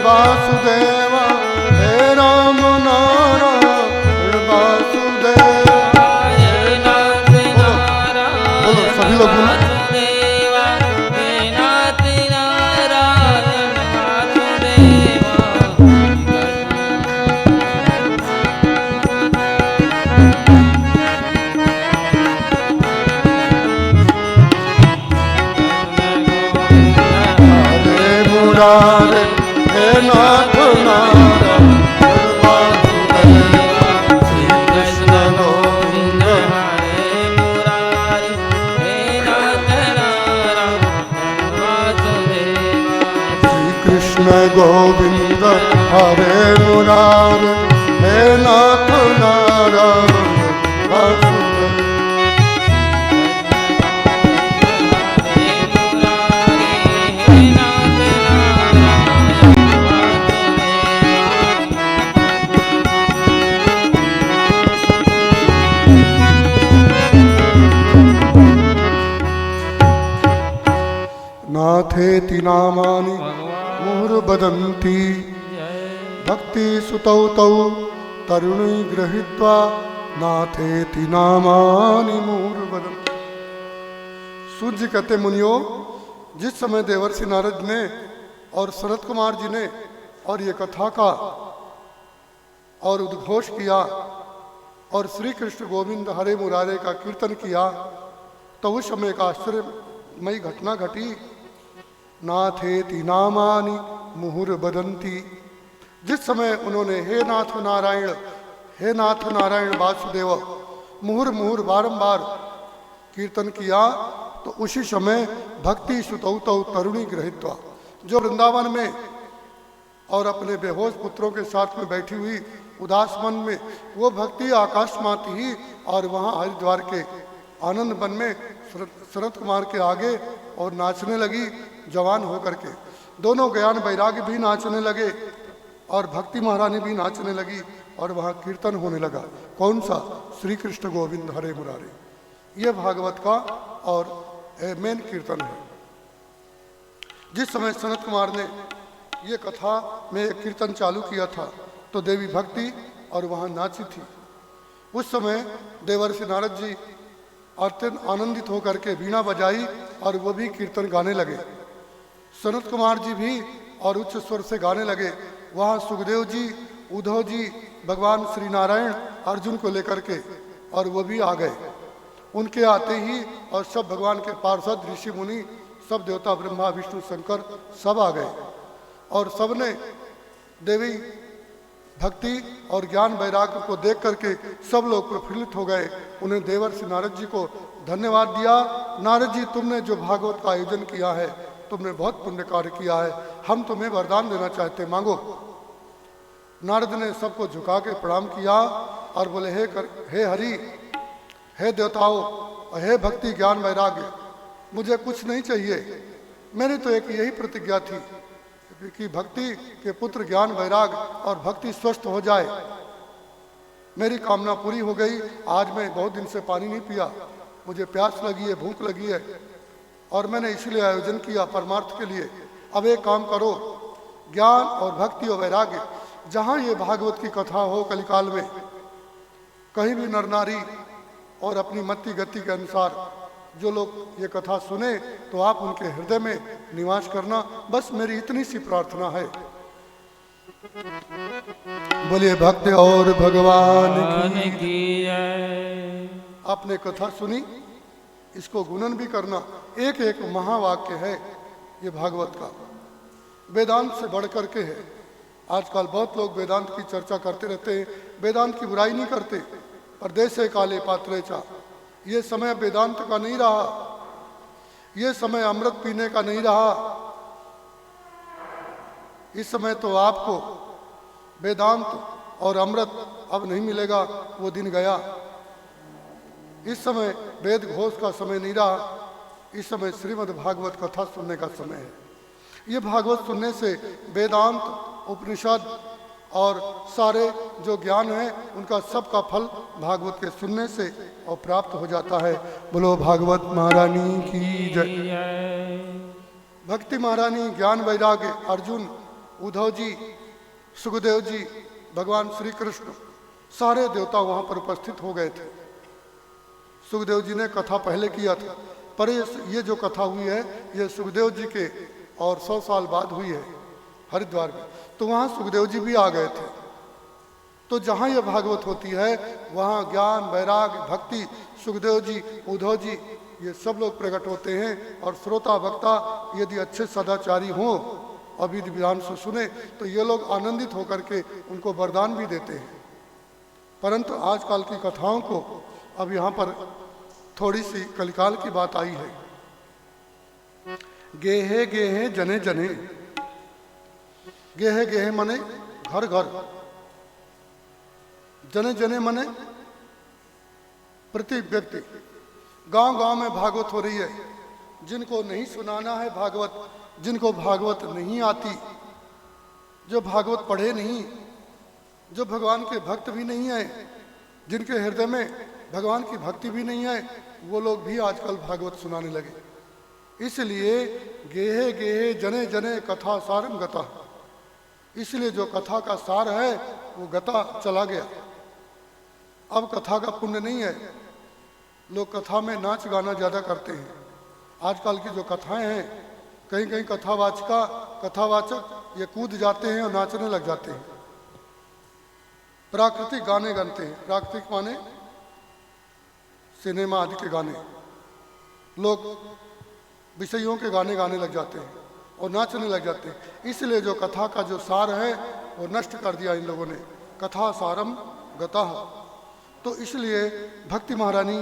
वासुदेवा, हे राम नारायण वासुदेवा। सभी लोग बोलो। वासुदेवा हे नाथ नारायण वासुदेवा हरे मुरारे हे नाथ नारायण वासुदेवा श्री कृष्ण गोविंद हरे मुरारी हे नाथ नारायण वासुदेवा श्री कृष्ण गोविंद हरे मुरारे हे नाथ नारायण वासुदेवा हे मुरारी हे नाथ नारायण वासुदेवा नाथेति नामानि मुहुर्वदन्ति भक्ति सुतौ तौ तरुणी गृहीत्वा नाथेति नामानि मुहुर्वदन्ति। सूर्य कहते मुनियो, जिस समय देवर्षि नारद ने और सनत कुमार जी ने और ये कथा का और उद्घोष किया और श्री कृष्ण गोविंद हरे मुरारे का कीर्तन किया, तो उस समय एक आश्चर्यमयी घटना घटी। नाथेति नामानि मुहुर्वदन्ति। जिस समय उन्होंने हे नाथ नारायण वासुदेव मुहुर मुहुर बारंबार कीर्तन किया, तो उसी समय भक्ति सुतौ तौ तरुणी गृहीत्वा, जो वृंदावन में और अपने बेहोश पुत्रों के साथ में बैठी हुई उदास मन में, वो भक्ति आकाशमाती ही और वहाँ हरिद्वार के आनंद वन में शरद कुमार के आगे और नाचने लगी जवान होकर के। दोनों ज्ञान वैराग्य भी नाचने लगे और भक्ति महारानी भी नाचने लगी और वहाँ कीर्तन होने लगा। कौन सा? श्री कृष्ण गोविंद हरे मुरारे। ये भागवत का और मेन कीर्तन है। जिस समय सनत कुमार ने ये कथा में एक कीर्तन चालू किया था, तो देवी भक्ति और वहाँ नाची थी। उस समय देवर्षि नारद जी अत्यंत आनंदित होकर के वीणा बजाई और वो भी कीर्तन गाने लगे। सनत कुमार जी भी और उच्च स्वर से गाने लगे। वहाँ सुखदेव जी, उद्धव जी भगवान श्री नारायण अर्जुन को लेकर के और वो भी आ गए। उनके आते ही और सब भगवान के पार्षद ऋषि मुनि, सब देवता ब्रह्मा विष्णु शंकर सब आ गए और सबने देवी भक्ति और ज्ञान वैराग्य को देख करके सब लोग प्रफुल्लित हो गए। उन्हें देवर्षि नारद जी को धन्यवाद दिया। नारद जी, तुमने जो भागवत का आयोजन किया है, तुमने बहुत पुण्य कार्य किया है, हम तुम्हें वरदान देना चाहते, मांगो। नारद ने सबको झुका के प्रणाम किया और बोले, हे हरि, हे देवताओं और हे भक्ति ज्ञान वैराग्य, मुझे कुछ नहीं चाहिए। मेरी तो एक यही प्रतिज्ञा थी कि भक्ति के पुत्र ज्ञान वैराग और भक्ति स्वस्थ हो जाए। मेरी कामना पूरी हो गई। आज मैं बहुत दिन से पानी नहीं पिया, मुझे प्यास लगी है, भूख लगी है और मैंने इसलिए आयोजन किया परमार्थ के लिए। अब एक काम करो, ज्ञान और भक्ति और वैराग्य, जहाँ ये भागवत की कथा हो कलिकाल में, कहीं भी नर नारी और अपनी मति गति के अनुसार जो लोग ये कथा सुने, तो आप उनके हृदय में निवास करना। बस मेरी इतनी सी प्रार्थना है। बोलिए भक्त और भगवान की जय। आपने कथा सुनी, इसको गुणन भी करना। एक एक महावाक्य है ये भागवत का, वेदांत से बढ़ करके है। आजकल बहुत लोग वेदांत की चर्चा करते रहते हैं, वेदांत की बुराई नहीं करते, पर देशे काले पात्रे चा। ये समय वेदांत का नहीं रहा, ये समय अमृत पीने का नहीं रहा। इस समय तो आपको वेदांत और अमृत अब नहीं मिलेगा, वो दिन गया। इस समय वेद घोष का समय नहीं रहा, इस समय श्रीमद् भागवत कथा सुनने का समय है। ये भागवत सुनने से वेदांत, उपनिषद और सारे जो ज्ञान है उनका सबका फल भागवत के सुनने से और प्राप्त हो जाता है। बोलो भागवत महारानी की जय। भक्ति महारानी, ज्ञान वैराग्य, अर्जुन, उद्धव जी, सुखदेव जी, भगवान श्री कृष्ण, सारे देवता वहाँ पर उपस्थित हो गए थे। सुखदेव जी ने कथा पहले किया था, पर ये जो कथा हुई है ये सुखदेव जी के और 100 साल बाद हुई है हरिद्वार में। तो वहाँ सुखदेव जी भी आ गए थे। तो जहाँ ये भागवत होती है वहाँ ज्ञान, वैराग्य, भक्ति, सुखदेव जी, उद्धव जी ये सब लोग प्रकट होते हैं। और श्रोता वक्ता यदि अच्छे सदाचारी हों और विधि विधान से सुने तो ये लोग आनंदित होकर के उनको वरदान भी देते हैं। परंतु आजकल की कथाओं को अब यहाँ पर थोड़ी सी कलिकाल की बात आई है। गेहे गेहे जने जने, गेहे गेहे मने घर घर, जने जने मने प्रति व्यक्ति। गांव गांव में भागवत हो रही है। जिनको नहीं सुनाना है भागवत, जिनको भागवत नहीं आती, जो भागवत पढ़े नहीं, जो भगवान के भक्त भी नहीं है, जिनके हृदय में भगवान की भक्ति भी नहीं है, वो लोग भी आजकल भागवत सुनाने लगे। इसलिए गेहे गेहे जने जने कथा सारम गता, इसलिए जो कथा का सार है वो गता चला गया। अब कथा का पुण्य नहीं है। लोग कथा में नाच गाना ज़्यादा करते हैं। आजकल की जो कथाएं हैं, कहीं कहीं कथावाचक ये कूद जाते हैं और नाचने लग जाते हैं। प्राकृतिक गाने गाते हैं। प्राकृतिक माने सिनेमा आदि के गाने। लोग विषयों के गाने गाने लग जाते हैं और नाचने लग जाते हैं। इसलिए जो कथा का जो सार है वो नष्ट कर दिया इन लोगों ने। कथा सारम गता। तो इसलिए भक्ति महारानी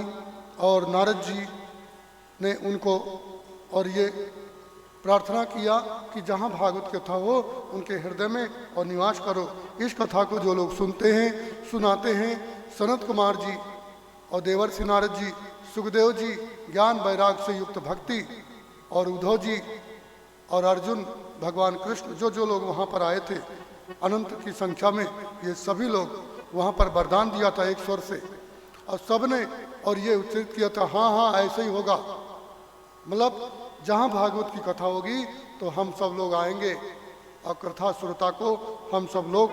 और नारद जी ने उनको और ये प्रार्थना किया कि जहाँ भागवत कथा हो उनके हृदय में और निवास करो। इस कथा को जो लोग सुनते हैं, सुनाते हैं, सनत कुमार जी और देवर्षि नारद जी, सुखदेव जी, ज्ञान वैराग से युक्त भक्ति, और उद्धव जी और अर्जुन, भगवान कृष्ण, जो जो लोग वहाँ पर आए थे अनंत की संख्या में, ये सभी लोग वहाँ पर वरदान दिया था एक स्वर से। और सब ने और ये उच्चरित किया था, हाँ हाँ ऐसे ही होगा। मतलब जहाँ भागवत की कथा होगी तो हम सब लोग आएंगे और कथा श्रोता को हम सब लोग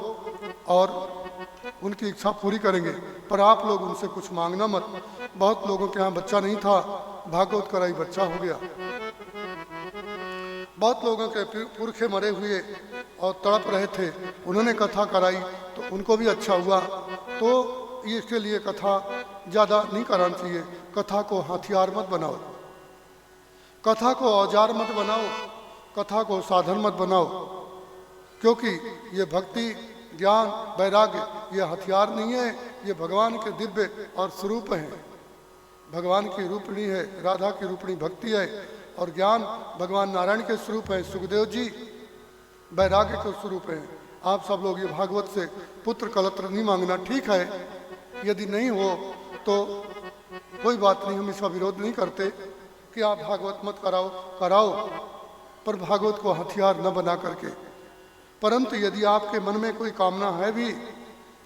और उनकी इच्छा पूरी करेंगे। पर आप लोग उनसे कुछ मांगना मत। बहुत लोगों के यहाँ बच्चा नहीं था, भागवत कराई बच्चा हो गया। बहुत लोगों के पुरखे मरे हुए और तड़प रहे थे, उन्होंने कथा कराई तो उनको भी अच्छा हुआ। तो इसके लिए कथा ज़्यादा नहीं कराना चाहिए। कथा को हथियार मत बनाओ, कथा को औजार मत बनाओ, कथा को साधन मत बनाओ। क्योंकि ये भक्ति, ज्ञान, वैराग्य ये हथियार नहीं है, ये भगवान के दिव्य और स्वरूप हैं। भगवान की रूपणी है, राधा की रूपणी भक्ति है। और ज्ञान भगवान नारायण के स्वरूप है, सुखदेव जी वैराग्य के स्वरूप हैं। आप सब लोग ये भागवत से पुत्र कलत्र नहीं मांगना। ठीक है, यदि नहीं हो तो कोई बात नहीं, हम इसका विरोध नहीं करते कि आप भागवत मत कराओ, पर भागवत को हथियार न बना करके। परंतु यदि आपके मन में कोई कामना है भी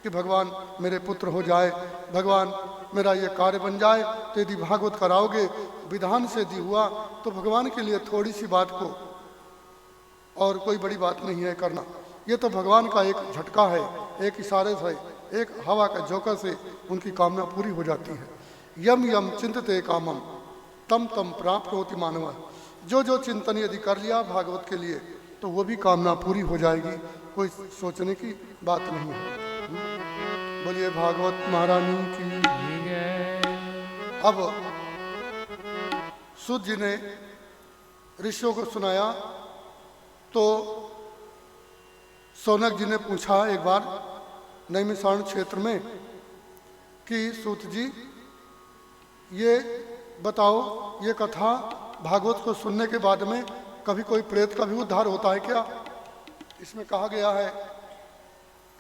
कि भगवान मेरे पुत्र हो जाए, भगवान मेरा ये कार्य बन जाए, तो यदि भागवत कराओगे, विधान से यदि हुआ तो भगवान के लिए थोड़ी सी बात को और कोई बड़ी बात नहीं है करना। ये तो भगवान का एक झटका है, एक इशारे से, एक हवा का झोंका से उनकी कामना पूरी हो जाती है। यम यम चिंतते कामम तम तम प्राप्त होती मानव। जो जो चिंतन यदि कर लिया भागवत के लिए तो वो भी कामना पूरी हो जाएगी, कोई सोचने की बात नहीं है। बोलिए भागवत महारानी की। अब सूत जी ने ऋषियों को सुनाया तो सौनक जी ने पूछा एक बार नैमिषारण्य क्षेत्र में कि सूत जी ये बताओ, ये कथा भागवत को सुनने के बाद में कभी कोई प्रेत का भी उद्धार होता है क्या? इसमें कहा गया है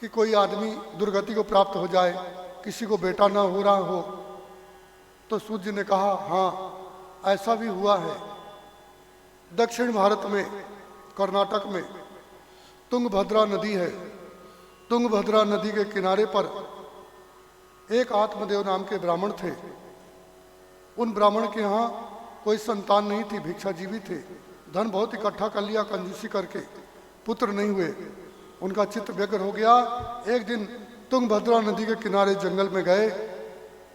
कि कोई आदमी दुर्गति को प्राप्त हो जाए, किसी को बेटा ना हो रहा हो, तो सूत जी ने कहा हाँ ऐसा भी हुआ है। दक्षिण भारत में कर्नाटक में तुंगभद्रा नदी है। तुंगभद्रा नदी के किनारे पर एक आत्मदेव नाम के ब्राह्मण थे। उन ब्राह्मण के यहाँ कोई संतान नहीं थी, भिक्षाजीवी थे। धन बहुत इकट्ठा कर लिया कंजूसी करके, पुत्र नहीं हुए। उनका चित्त व्यग्र हो गया। एक दिन तुंगभद्रा नदी के किनारे जंगल में गए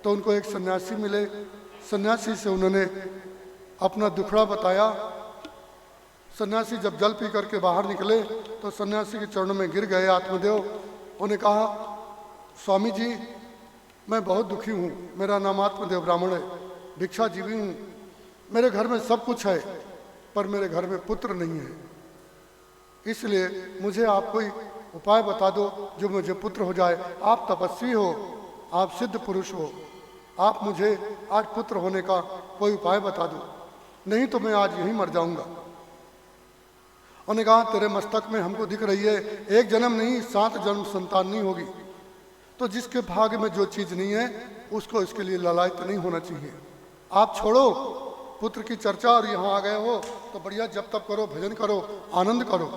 तो उनको एक सन्यासी मिले। सन्यासी से उन्होंने अपना दुखड़ा बताया। सन्यासी जब जल पी करके बाहर निकले तो सन्यासी के चरणों में गिर गए आत्मदेव। उन्हें कहा, स्वामी जी मैं बहुत दुखी हूँ, मेरा नाम आत्मदेव ब्राह्मण है, भिक्षाजीवी हूँ, मेरे घर में सब कुछ है पर मेरे घर में पुत्र नहीं है, इसलिए मुझे आप कोई उपाय बता दो जो मुझे पुत्र हो जाए। आप तपस्वी हो, आप सिद्ध पुरुष हो, आप मुझे आज पुत्र होने का कोई उपाय बता दो, नहीं तो मैं आज यहीं मर जाऊंगा। उन्होंने कहा, तेरे मस्तक में हमको दिख रही है एक जन्म नहीं 7 जन्म संतान नहीं होगी, तो जिसके भाग्य में जो चीज नहीं है उसको इसके लिए लालायित नहीं होना चाहिए। आप छोड़ो पुत्र की चर्चा और यहाँ आ गए हो तो बढ़िया जप तप करो, भजन करो, आनंद करो।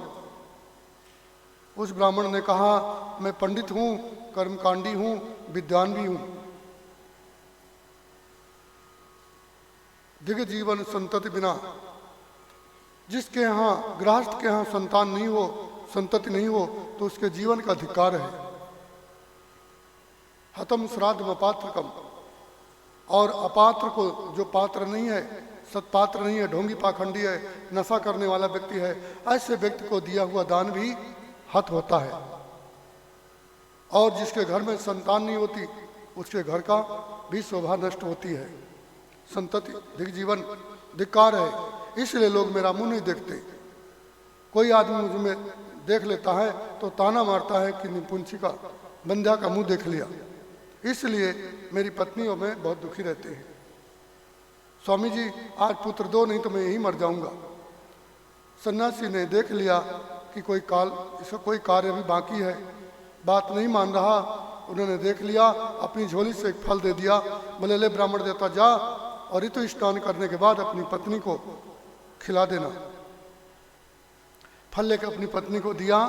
उस ब्राह्मण ने कहा, मैं पंडित हूं, कर्मकांडी हूं, विद्वान भी हूं, दिव्य जीवन संतति बिना, जिसके यहाँ गृहस्थ के यहाँ संतान नहीं हो, संतति नहीं हो, तो उसके जीवन का धिक्कार है। हतम श्राद्ध अपात्रकम, और अपात्र को जो पात्र नहीं है, सत्पात्र नहीं है, ढोंगी पाखंडी है, नशा करने वाला व्यक्ति है, ऐसे व्यक्ति को दिया हुआ दान भी हत होता है। और जिसके घर में संतान नहीं होती उसके घर का भी शोभा नष्ट होती है। संतति दिग्जीवन धिक्कार है, इसलिए लोग मेरा मुंह नहीं देखते। कोई आदमी मुझ में देख लेता है तो ताना मारता है कि निपुंसिका बंध्या का मुंह देख लिया, इसलिए मेरी पत्नी और मैं बहुत दुखी रहते हैं। स्वामी जी आज पुत्र दो, नहीं तो मैं यही मर जाऊंगा। सन्यासी ने देख लिया कि इसका कोई कार्य अभी बाकी है, बात नहीं मान रहा। उन्होंने देख लिया, अपनी झोली से एक फल दे दिया, बोले ले ब्राह्मण देवता जा और ऋतु स्नान करने के बाद अपनी पत्नी को खिला देना। फल लेकर अपनी पत्नी को दिया।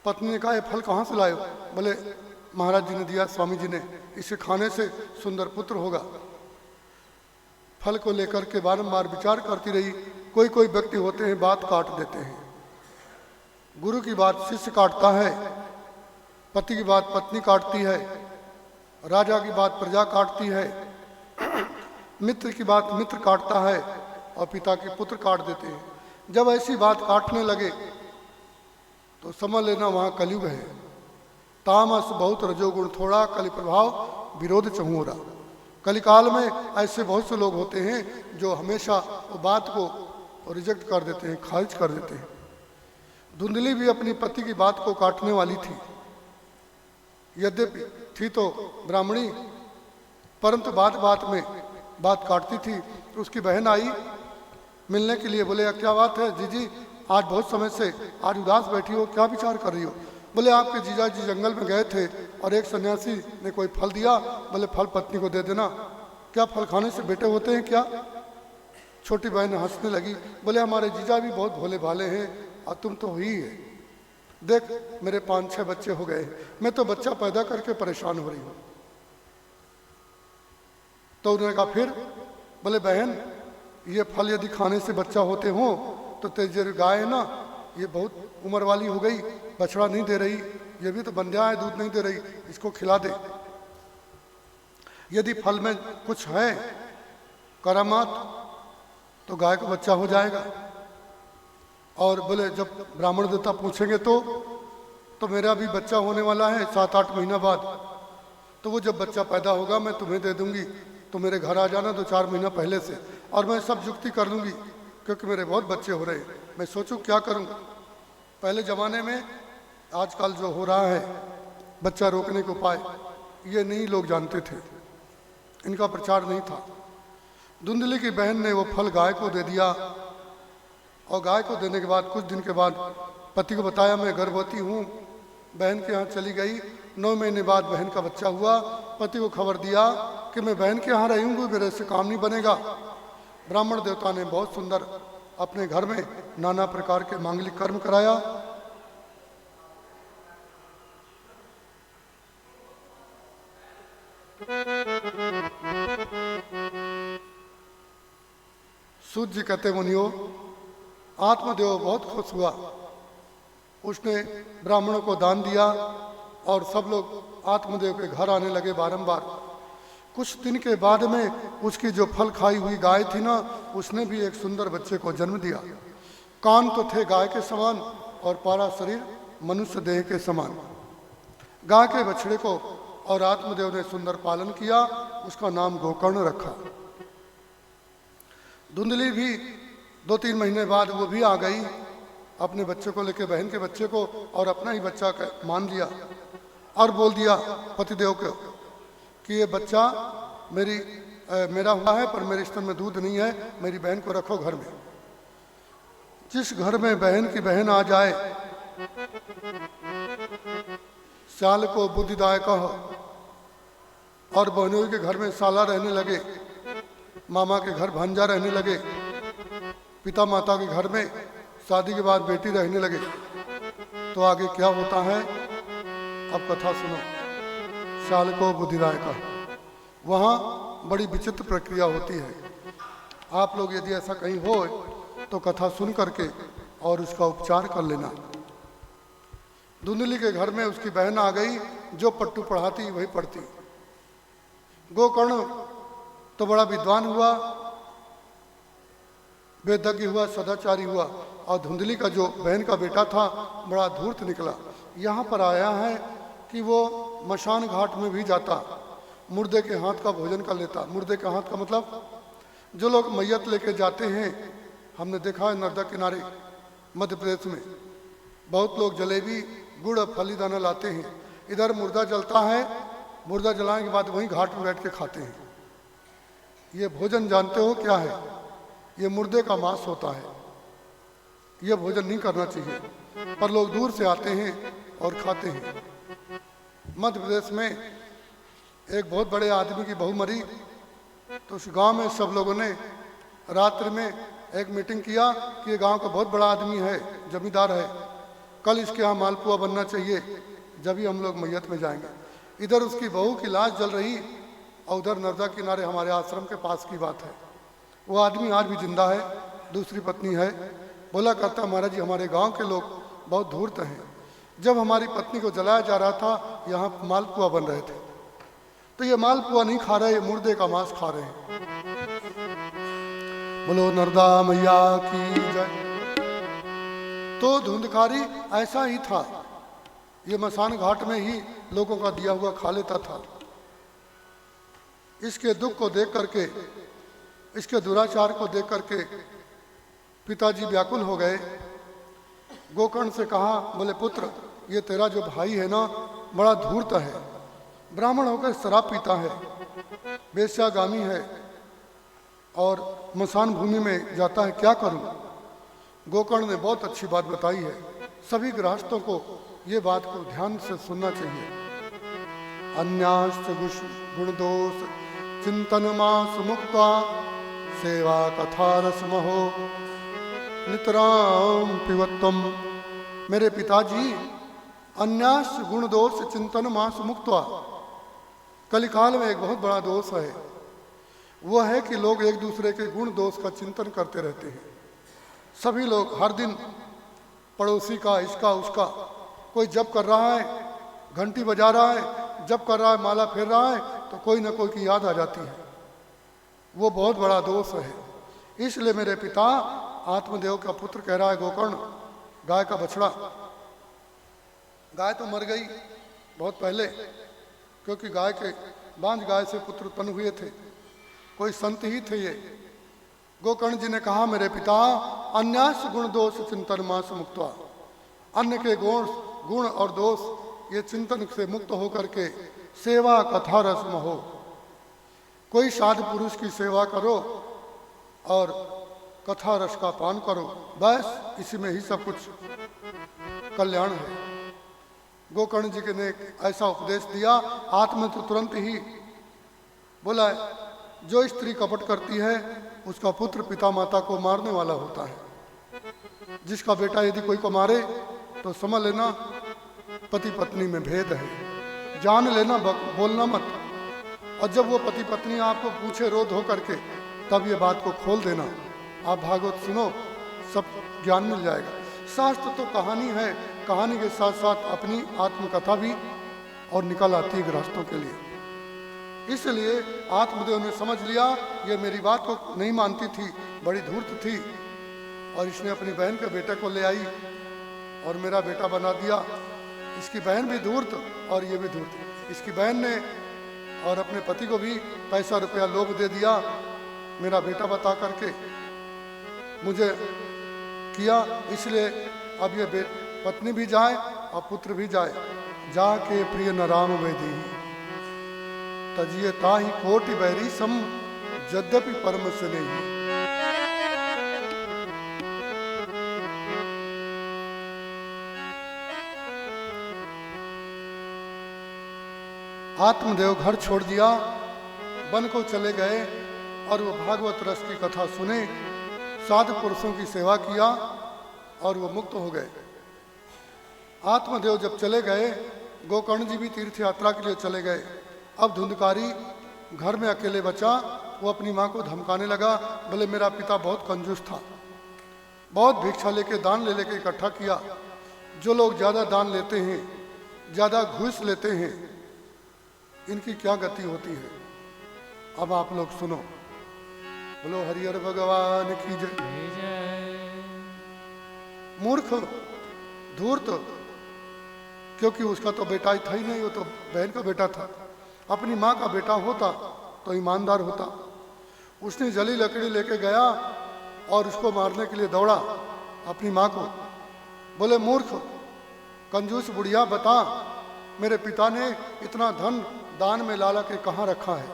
पत्नी ने कहा, ये फल कहाँ से लाए हो? बोले महाराज जी ने दिया, स्वामी जी ने, इसे खाने से सुंदर पुत्र होगा। फल को लेकर के बारंबार विचार करती रही। कोई कोई व्यक्ति होते हैं बात काट देते हैं, गुरु की बात शिष्य काटता है, पति की बात पत्नी काटती है, राजा की बात प्रजा काटती है, मित्र की बात मित्र काटता है और पिता के पुत्र काट देते हैं। जब ऐसी बात काटने लगे तो समझ लेना वहाँ कलयुग है। तामस बहुत रजोगुण थोड़ा, कलि प्रभाव विरोध चहुरा। कलिकाल में ऐसे बहुत से लोग होते हैं जो हमेशा वो बात को रिजेक्ट कर देते हैं, खारिज कर देते हैं। धुंधली भी अपनी पति की बात को काटने वाली थी, यद्यपि थी तो ब्राह्मणी, परंतु बात बात में बात काटती थी। तो उसकी बहन आई मिलने के लिए, बोले क्या बात है जीजी, आज बहुत समय से आज उदास बैठी हो, क्या विचार कर रही हो? बोले आपके जीजा जी जंगल में गए थे और एक सन्यासी ने कोई फल दिया, बोले फल पत्नी को दे देना। क्या फल खाने से बेटे होते हैं क्या? छोटी बहन हंसने लगी, बोले हमारे जीजा भी बहुत भोले भाले हैं और तुम तो ही है, देख मेरे 5-6 बच्चे हो गए, मैं तो बच्चा पैदा करके परेशान हो रही हूँ। तो उन्होंने कहा फिर? बोले बहन ये फल यदि खाने से बच्चा होते हो तो तेरी गाय है ना, ये बहुत उम्र वाली हो गई, बछड़ा नहीं दे रही, ये भी तो बंध्या है, दूध नहीं दे रही, इसको खिला दे। यदि फल में कुछ है करामात तो गाय का बच्चा हो जाएगा। और बोले जब ब्राह्मण देवता पूछेंगे तो मेरा भी बच्चा होने वाला है 7-8 महीना बाद, तो वो जब बच्चा पैदा होगा मैं तुम्हें दे दूंगी, तो मेरे घर आ जाना 2-4 महीना पहले से, और मैं सब जुक्ति कर लूँगी क्योंकि मेरे बहुत बच्चे हो रहे हैं। मैं सोचूं क्या करूं। पहले ज़माने में आजकल जो हो रहा है बच्चा रोकने के उपाय, ये नहीं लोग जानते थे, इनका प्रचार नहीं था। धुंधली की बहन ने वो फल गाय को दे दिया और गाय को देने के बाद कुछ दिन के बाद पति को बताया मैं गर्भवती हूँ। बहन के यहाँ चली गई, 9 महीने बाद बहन का बच्चा हुआ। पति को खबर दिया कि मैं बहन के यहाँ रहूँगी, मेरे से काम नहीं बनेगा। ब्राह्मण देवता ने बहुत सुंदर अपने घर में नाना प्रकार के मांगलिक कर्म कराया। सूत जी कहते मुनियों, आत्मदेव बहुत खुश हुआ, उसने ब्राह्मणों को दान दिया और सब लोग आत्मदेव के घर आने लगे बारंबार। कुछ दिन के बाद में उसकी जो फल खाई हुई गाय थी ना, उसने भी एक सुंदर बच्चे को जन्म दिया। कान तो थे गाय के समान और पारा शरीर मनुष्य देह के समान। गाय के बछड़े को और आत्मदेव ने सुंदर पालन किया, उसका नाम गोकर्ण रखा। धुंधली भी 2-3 महीने बाद वो भी आ गई अपने बच्चे को लेके, बहन के बच्चे को, और अपना ही बच्चा मान लिया और बोल दिया पतिदेव को कि ये बच्चा मेरा हुआ है, पर मेरे स्तन में दूध नहीं है, मेरी बहन को रखो घर में। जिस घर में बहन की बहन आ जाए, साल को बुद्धिदायक कहो, और बहनों के घर में साला रहने लगे, मामा के घर भांजा रहने लगे, पिता माता के घर में शादी के बाद बेटी रहने लगे, तो आगे क्या होता है अब कथा सुनो। साल को बुद्धिदायक कहो, वहाँ बड़ी विचित्र प्रक्रिया होती है। आप लोग यदि ऐसा कहीं हो तो कथा सुन करके और उसका उपचार कर लेना। धुंधली के घर में उसकी बहन आ गई, जो पट्टू पढ़ाती वही पढ़ती। गोकर्ण तो बड़ा विद्वान हुआ, वेदज्ञ हुआ, सदाचारी हुआ, और धुंधली का जो बहन का बेटा था बड़ा धूर्त निकला। यहाँ पर आया है कि वो मशान घाट में भी जाता, मुर्दे के हाथ का भोजन कर लेता। मुर्दे के हाथ का मतलब जो लोग मैयत लेके जाते हैं, हमने देखा है नर्मदा किनारे मध्य प्रदेश में बहुत लोग जलेबी गुड़ फली दाना लाते हैं। इधर मुर्दा जलता है, मुर्दा जलाने के बाद वहीं घाट में बैठ के खाते हैं। ये भोजन जानते हो क्या है? ये मुर्दे का मांस होता है। ये भोजन नहीं करना चाहिए, पर लोग दूर से आते हैं और खाते हैं। मध्य प्रदेश में एक बहुत बड़े आदमी की बहू मरी, तो उस गांव में सब लोगों ने रात्रि में एक मीटिंग किया कि ये गांव का बहुत बड़ा आदमी है, जमींदार है, कल इसके यहाँ मालपुआ बनना चाहिए, जब ही हम लोग मैयत में जाएंगे। इधर उसकी बहू की लाश जल रही, और उधर नर्मदा किनारे हमारे आश्रम के पास की बात है। वो आदमी आज भी जिंदा है, दूसरी पत्नी है। बोला करता, महाराज जी हमारे गांव के लोग बहुत धूर्त हैं। जब हमारी पत्नी को जलाया जा रहा था, यहाँ मालपुआ बन रहे थे, तो ये मालपुआ नहीं खा रहे, ये मुर्दे का मांस खा रहे हैं। बोलो नर्मदा मैया की जय। तो धुंधकारी ऐसा ही था, ये मसान घाट में ही लोगों का दिया हुआ खा लेता था। इसके दुख को देख करके, इसके दुराचार को देख करके पिताजी व्याकुल हो गए। गोकर्ण से कहा, बोले पुत्र, ये तेरा जो भाई है ना बड़ा धूर्त है, ब्राह्मण होकर शराब पीता है, वेश्यागामी है और मसान भूमि में जाता है, क्या करूं? गोकर्ण ने बहुत अच्छी बात बताई है। सभी गृहस्थों को ये बात को ध्यान से सुनना चाहिए। अन्याश्च गुण दोष चिंतन मास मुक्त्वा सेवा कथा रसमहो नितराम पिबत्वम। मेरे पिताजी, अन्यास गुण दोष चिंतन मास मुक्त्वा, कलिकाल में एक बहुत बड़ा दोष है, वह है कि लोग एक दूसरे के गुण दोष का चिंतन करते रहते हैं। सभी लोग हर दिन पड़ोसी का, इसका उसका, कोई जप कर रहा है, घंटी बजा रहा है, जप कर रहा है, माला फेर रहा है, तो कोई ना कोई की याद आ जाती है। वो बहुत बड़ा दोष है। इसलिए मेरे पिता, आत्मदेव का पुत्र कह रहा है गोकर्ण, गाय का बछड़ा, गाय तो मर गई बहुत पहले, क्योंकि गाय के बांझ गाय से पुत्र उत्पन्न हुए थे, कोई संत ही थे ये। गोकर्ण जी ने कहा, मेरे पिता, अन्यास गुण दोष चिंतन मास मुक्त्वा, अन्य के गुण और दोष ये चिंतन से मुक्त होकर के सेवा कथा रसम हो। कोई साधु पुरुष की सेवा करो और कथा रस का पान करो, बस इसी में ही सब कुछ कल्याण है। गोकर्ण जी ने ऐसा उपदेश दिया। आत्मा तो तुरंत ही बोला, जो स्त्री कपट करती है उसका पुत्र पिता माता को मारने वाला होता है। जिसका बेटा यदि कोई को मारे तो समझ लेना पति पत्नी में भेद है, जान लेना, बोलना मत। और जब वो पति पत्नी आपको पूछे रो धो करके, तब ये बात को खोल देना। आप भागवत सुनो, सब ज्ञान मिल जाएगा। शास्त्र तो कहानी है, कहानी के साथ साथ अपनी आत्मकथा भी और निकल आती है गृहस्थों के लिए। इसलिए आत्मदेव ने समझ लिया ये मेरी बात को नहीं मानती थी, बड़ी धूर्त थी, और इसने अपनी बहन के बेटे को ले आई और मेरा बेटा बना दिया। इसकी बहन भी धूर्त और ये भी धूर्त। इसकी बहन ने और अपने पति को भी पैसा रुपया लोभ दे दिया, मेरा बेटा बता करके मुझे किया। इसलिए अब ये पत्नी भी जाए और पुत्र भी जाए। जाके प्रिय न राम वेदी तजिए ताहि कोटि बैरी सम यद्यपि परम से नहीं। आत्मदेव घर छोड़ दिया, वन को चले गए और वो भागवत रस की कथा सुने, साधु पुरुषों की सेवा किया और वो मुक्त हो गए। आत्मदेव जब चले गए, गोकर्ण जी भी तीर्थ यात्रा के लिए चले गए। अब धुंधकारी घर में अकेले बचा। वो अपनी माँ को धमकाने लगा, बोले मेरा पिता बहुत कंजूस था, बहुत भिक्षा लेके दान ले लेके इकट्ठा किया। जो लोग ज़्यादा दान लेते हैं, ज़्यादा घूस लेते हैं, इनकी क्या गति होती है। अब आप लोग सुनो। बोलो हरिहर भगवान की जय। मूर्ख धूर्त, क्योंकि उसका तो बेटा ही था ही नहीं, वो तो बहन का बेटा था। अपनी माँ का बेटा होता तो ईमानदार होता। उसने जली लकड़ी लेके गया और उसको मारने के लिए दौड़ा अपनी माँ को। बोले मूर्ख कंजूस बुढ़िया, बता मेरे पिता ने इतना धन दान में लाला के कहाँ रखा है।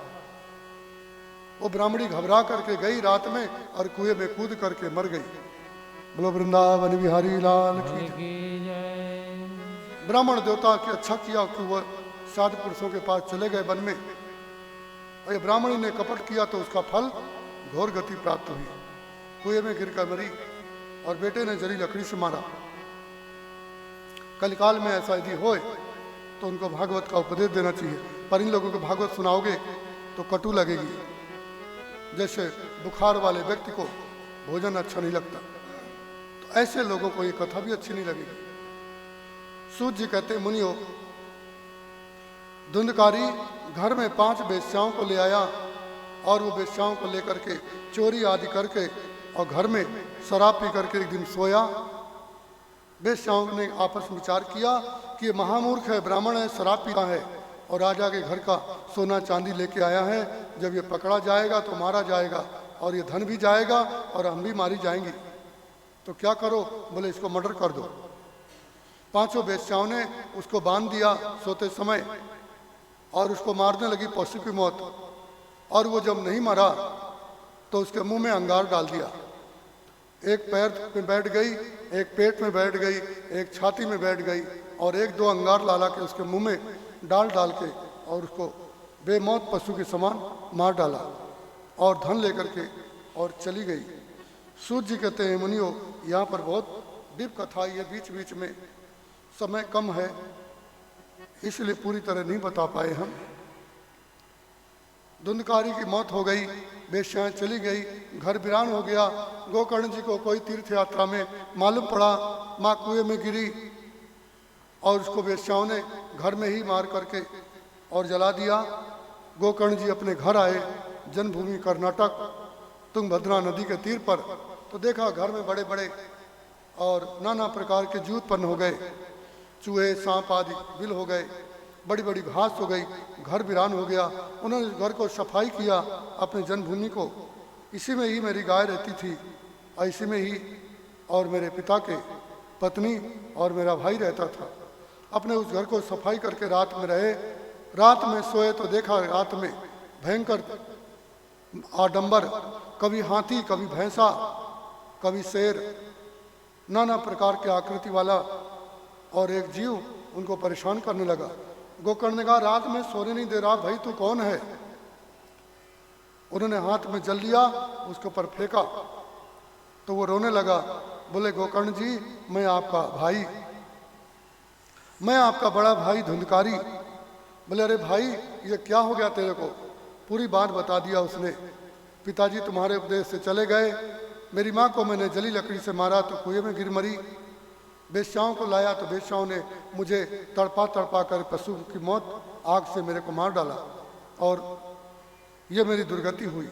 वो ब्राह्मणी घबरा करके गई रात में और कुएं में कूद करके मर गई। बोलो वृंदावन बिहारी लाल की जय। ब्राह्मण देवता की अच्छा किया कि वह साधु पुरुषों के पास चले गए वन में, और ब्राह्मणी ने कपट किया तो उसका फल घोर गति प्राप्त हुई। कुएं में गिरकर मरी और बेटे ने जली लकड़ी से मारा। कलिकाल में ऐसा यदि होए तो उनको भागवत का उपदेश देना चाहिए, पर इन लोगों को भागवत सुनाओगे तो कटु लगेगी। जैसे बुखार वाले व्यक्ति को भोजन अच्छा नहीं लगता, तो ऐसे लोगों को ये कथा भी अच्छी नहीं लगेगी। सूत जी कहते मुनियो, धुंधकारी घर में 5 वेश्याओं को ले आया और वो वेश्याओं को लेकर के चोरी आदि करके और घर में शराब पी करके एक दिन सोया। वेश्याओं ने आपस में विचार किया कि ये महामूर्ख है, ब्राह्मण है, शराब पीता है और राजा के घर का सोना चांदी लेके आया है। जब ये पकड़ा जाएगा तो मारा जाएगा और ये धन भी जाएगा और हम भी मारी जाएंगी। तो क्या करो? बोले इसको मर्डर कर दो। 5 वेश्याओं ने उसको बांध दिया सोते समय और उसको मारने लगी पशु की मौत। और वो जब नहीं मरा तो उसके मुंह में अंगार डाल दिया। एक पैर में बैठ गई, एक पेट में बैठ गई, एक छाती में बैठ गई और 1-2 अंगार ला के उसके मुंह में डाल के और उसको बेमौत पशु के समान मार डाला और धन लेकर के और चली गई। सूत जी कहते हैं मुनियो, यहाँ पर बहुत डीप कथा ये बीच बीच में समय कम है इसलिए पूरी तरह नहीं बता पाए हम। धुंधकारी की मौत हो गई, वेश्याएं चली गई, घर वीरान हो गया। गोकर्ण जी को कोई तीर्थ यात्रा में मालूम पड़ा, माँ कुएं में गिरी और उसको वेश्याओं ने घर में ही मार करके और जला दिया। गोकर्ण जी अपने घर आए, जन्मभूमि कर्नाटक, तुंगभद्रा नदी के तीर पर, तो देखा घर में बड़े बड़े और नाना प्रकार के जीव उत्पन्न हो गए। चूहे सांप आदि बिल हो गए, बड़ी बड़ी घास हो गई, घर वीरान हो गया। उन्होंने घर को सफाई किया अपने जन्मभूमि को। इसी में ही मेरी गाय रहती थी और इसी में ही और मेरे पिता के पत्नी और मेरा भाई रहता था। अपने उस घर को सफाई करके रात में रहे। रात में सोए तो देखा रात में भयंकर आडंबर, कभी हाथी, कभी भैंसा, कभी शेर, नाना प्रकार के आकृति वाला और एक जीव उनको परेशान करने लगा। गोकर्ण ने कहा रात में सोने नहीं दे रहा, भाई तू कौन है? उन्होंने हाथ में जल लिया, उसके ऊपर फेंका तो वो रोने लगा। बोले गोकर्ण जी मैं आपका भाई, मैं आपका बड़ा भाई धुंधकारी। बोले अरे भाई ये क्या हो गया तेरे को? पूरी बात बता दिया उसने। पिताजी तुम्हारे उपदेश से चले गए, मेरी माँ को मैंने जली लकड़ी से मारा तो कुएं में गिर मरी। वेश्याओं को लाया तो वेश्याओं ने मुझे तड़पा कर पशु की मौत आग से मेरे को मार डाला और ये मेरी दुर्गति हुई।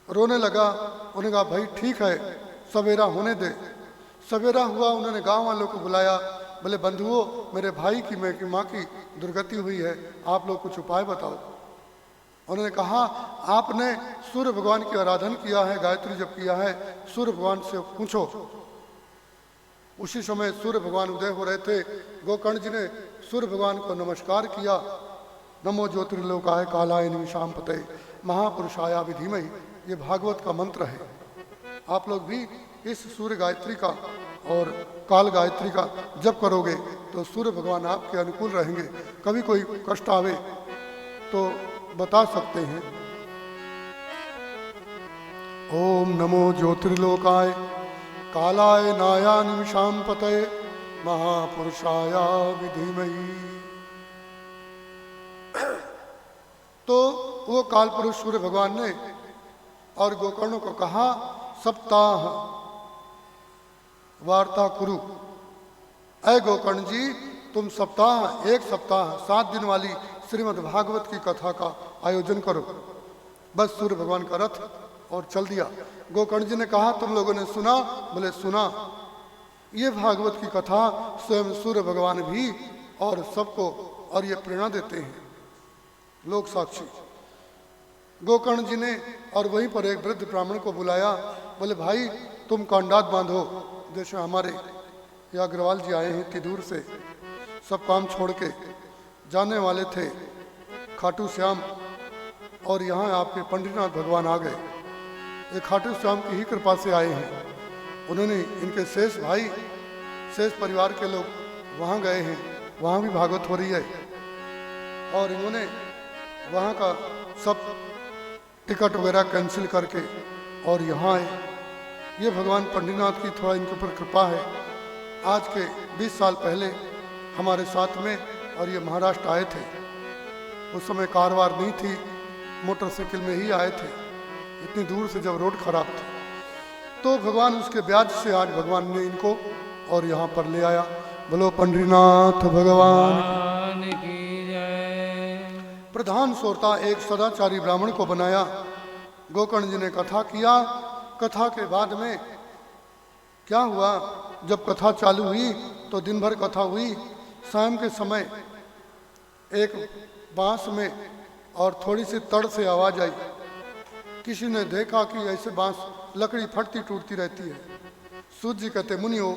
रोने लगा। उन्होंने कहा भाई ठीक है, सवेरा होने दे। सवेरा हुआ, उन्होंने गांव वालों को बुलाया। बोले बंधुओं, मेरे भाई की माँ की दुर्गति हुई है, आप लोग कुछ उपाय बताओ। उन्होंने कहा आपने सूर्य भगवान की आराधना किया है, गायत्री जप किया है, सूर्य भगवान से पूछो। उसी समय सूर्य भगवान उदय हो रहे थे। गोकर्ण जी ने सूर्य भगवान को नमस्कार किया। नमो ज्योतिर्लोकाय कालाय निमिषाम पते महापुरुषाया विधीमहि, ये भागवत का मंत्र है। आप लोग भी इस सूर्य गायत्री का और काल गायत्री का जप करोगे तो सूर्य भगवान आपके अनुकूल रहेंगे। कभी कोई कष्ट आवे तो बता सकते हैं। ओम नमो ज्योतिर्लोकाय कालाय नाया निमिषाम पतये महापुरुषाया विधीमहि। तो वो काल पुरुष सूर्य भगवान ने और गोकर्ण को कहा सप्ताह वार्ता कुरु। ऐ गोकर्ण जी, तुम सप्ताह, एक सप्ताह 7 दिन वाली श्रीमद् भागवत की कथा का आयोजन करो। बस सूर्य भगवान का रथ और चल दिया। गोकर्ण जी ने कहा तुम लोगों ने सुना? बोले सुना। ये भागवत की कथा स्वयं सूर्य भगवान भी और सबको और ये प्रेरणा देते हैं, लोक साक्षी। गोकर्ण जी ने और वहीं पर एक वृद्ध ब्राह्मण को बुलाया। बोले भाई तुम कांडात बांधो। जैसे हमारे ये अग्रवाल जी आए हैं इतनी दूर से, सब काम छोड़ के जाने वाले थे खाटू श्याम, और यहाँ आपके पंडितनाथ भगवान आ गए। ये खाटू श्याम की ही कृपा से आए हैं। उन्होंने इनके शेष भाई, शेष परिवार के लोग वहाँ गए हैं, वहाँ भी भागवत हो रही है, और इन्होंने वहाँ का सब टिकट वगैरह कैंसिल करके और यहाँ आए। ये भगवान पंडितनाथ की थोड़ा इनके ऊपर कृपा है। आज के 20 साल पहले हमारे साथ में, और ये महाराष्ट्र आए थे। उस समय कारवार नहीं थी, मोटरसाइकिल में ही आए थे, इतनी दूर से जब रोड खराब थी। तो भगवान उसके ब्याज से आज भगवान ने इनको और यहाँ पर ले आया। बोलो पंडितनाथ भगवान की जय। प्रधान श्रोता एक सदाचारी ब्राह्मण को बनाया। गोकर्ण जी ने कथा किया। कथा के बाद में क्या हुआ, जब कथा चालू हुई तो दिन भर कथा हुई। शाम के समय एक बांस में और थोड़ी सी तड़ से आवाज आई। किसी ने देखा कि ऐसे बांस लकड़ी फटती टूटती रहती है। सूत जी कहते मुनियो,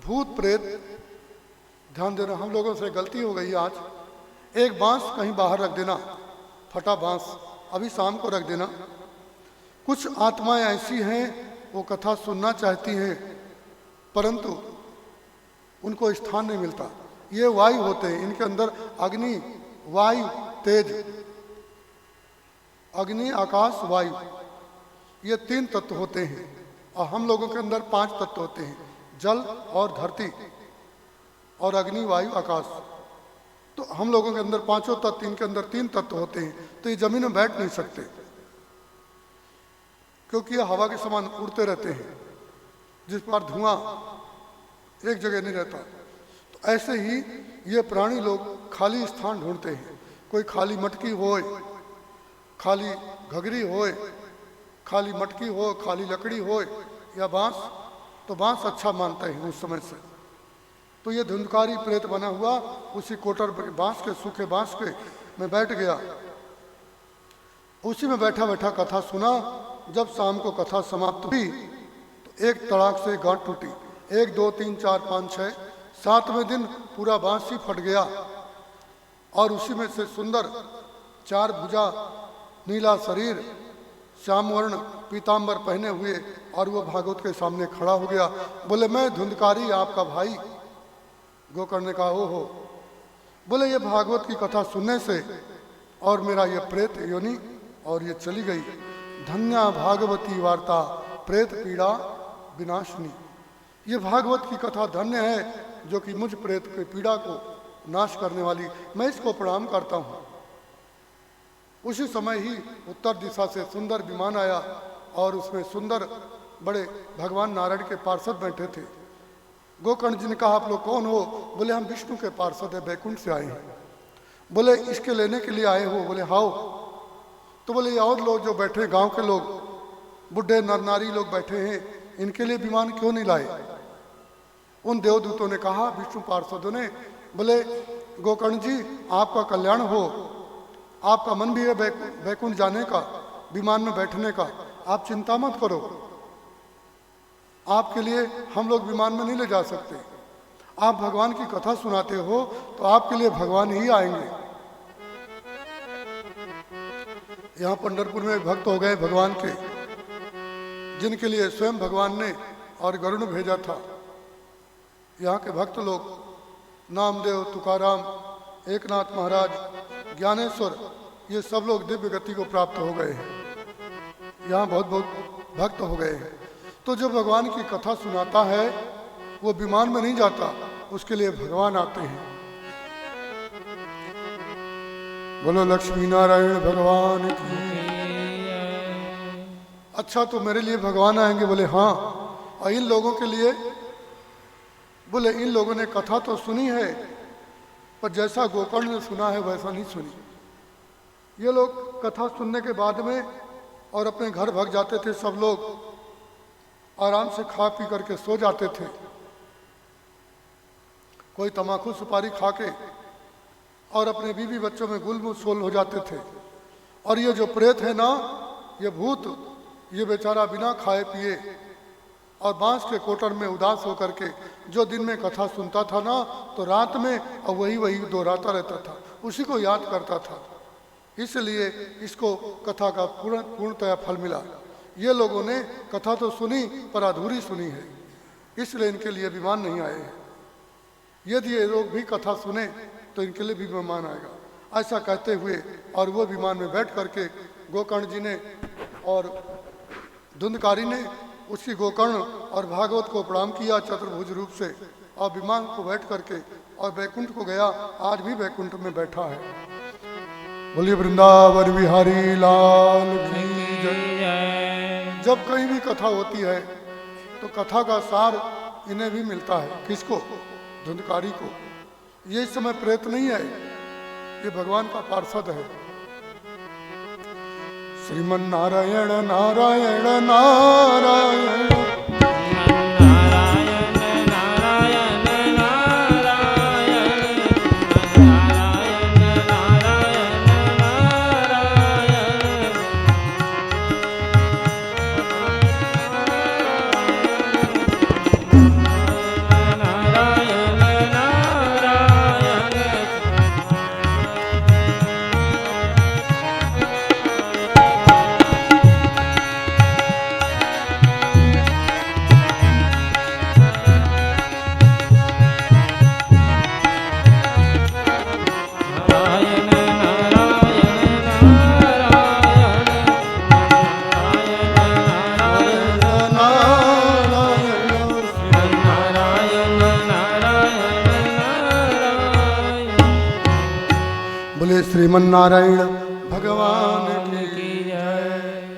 भूत प्रेत, ध्यान देना, हम लोगों से गलती हो गई आज। एक बांस कहीं बाहर रख देना, फटा बांस अभी शाम को रख देना। कुछ आत्माएं ऐसी हैं वो कथा सुनना चाहती हैं, परंतु उनको स्थान नहीं मिलता। ये वायु होते हैं, इनके अंदर अग्नि, वायु, तेज, अग्नि, आकाश, वायु, ये 3 तत्व होते हैं। और हम लोगों के अंदर 5 तत्व होते हैं, जल और धरती और अग्नि, वायु, आकाश। तो हम लोगों के अंदर 5 तत्व, इनके अंदर 3 तत्व होते हैं। तो ये जमीन में बैठ नहीं सकते, क्योंकि ये हवा के समान उड़ते रहते हैं, जिस पर धुआं एक जगह नहीं रहता। तो ऐसे ही ये प्राणी लोग खाली स्थान ढूंढते हैं। कोई खाली मटकी होए, खाली घघरी होए, खाली मटकी हो, खाली लकड़ी हो या बांस, तो बांस अच्छा मानते हैं उस समय से। तो ये धुंधकारी प्रेत बना हुआ उसी कोटर बांस के, सूखे बांस के में बैठ गया। उसी में बैठा बैठा कथा सुना। जब शाम को कथा समाप्त हुई तो एक तड़ाक से गांठ टूटी। 1 2 3 4 5 6 7वें दिन पूरा बांस ही फट गया, और उसी में से सुंदर 4 भुजा, नीला शरीर, श्याम वर्ण पीताम्बर पहने हुए, और वो भागवत के सामने खड़ा हो गया। बोले मैं धुंधकारी आपका भाई। गोकर्ण ने कहा ओहो। बोले ये भागवत की कथा सुनने से और मेरा ये प्रेत योनि और ये चली गई। धन्या भागवती वार्ता प्रेत पीड़ा विनाशनी। ये भागवत की कथा धन्य है जो कि मुझ प्रेत की पीड़ा को नाश करने वाली। मैं इसको प्रणाम करता हूँ। उसी समय ही उत्तर दिशा से सुंदर विमान आया, और उसमें सुंदर बड़े भगवान नारायण के पार्षद बैठे थे। गोकर्ण जी ने कहा आप लोग कौन हो? बोले हम विष्णु के पार्षद है, बैकुंठ से आए हैं। बोले इसके लेने के लिए आए हो? बोले हाओ। तो बोले ये और लोग जो बैठे गांव के लोग, बुढ़े नर नारी लोग बैठे हैं, इनके लिए विमान क्यों नहीं लाए? उन देवदूतों ने कहा, विष्णु पार्षदों ने, बोले गोकर्ण जी आपका कल्याण हो, आपका मन भी है बैकुंठ जाने का, विमान में बैठने का, आप चिंता मत करो, आपके लिए हम लोग विमान में नहीं ले जा सकते। आप भगवान की कथा सुनाते हो तो आपके लिए भगवान ही आएंगे। यहाँ पंढरपुर में एक भक्त हो गए भगवान के, जिनके लिए स्वयं भगवान ने और गरुड़ भेजा था। यहाँ के भक्त लोग नामदेव, तुकाराम, एकनाथ महाराज, ज्ञानेश्वर, ये सब लोग दिव्य गति को प्राप्त हो गए हैं। यहाँ बहुत बहुत भक्त हो गए हैं। तो जो भगवान की कथा सुनाता है वो विमान में नहीं जाता, उसके लिए भगवान आते हैं। बोलो लक्ष्मी नारायण भगवान की। अच्छा तो मेरे लिए भगवान आएंगे? बोले हाँ। और इन लोगों के लिए? बोले इन लोगों ने कथा तो सुनी है पर जैसा गोकर्ण ने सुना है वैसा नहीं सुनी। ये लोग कथा सुनने के बाद में और अपने घर भाग जाते थे, सब लोग आराम से खा पी करके सो जाते थे। कोई तमाकू सुपारी खा के और अपने बीवी बच्चों में गुल सोल हो जाते थे। और ये जो प्रेत है ना, ये भूत, ये बेचारा बिना खाए पिए और बांस के कोटर में उदास होकर के जो दिन में कथा सुनता था ना, तो रात में और वही दोहराता रहता था, उसी को याद करता था। इसलिए इसको कथा का पूर्णतया फल मिला। ये लोगों ने कथा तो सुनी पर अधूरी सुनी है, इसलिए इनके लिए विमान नहीं आए हैं। यदि ये लोग भी कथा सुने तो इनके लिए भी विमान आएगा। ऐसा कहते हुए और वो विमान में बैठ करके गोकर्ण जी ने और धुंधकारी ने उसकी गोकर्ण और भागवत को प्रणाम किया चतुर्भुज रूप से, और विमान को बैठ करके और बैकुंठ को गया। आज भी बैकुंठ में बैठा है। बोलिए वृंदावन बिहारी लाल की जय। जब कहीं भी कथा होती है तो कथा का सार इन्हें भी मिलता है। किसको? धुंधकारी को। ये इस समय प्रेत नहीं है, ये भगवान का पार्षद है। श्रीमन नारायण नारायण नारायण श्रीमन नारायण भगवान की जय।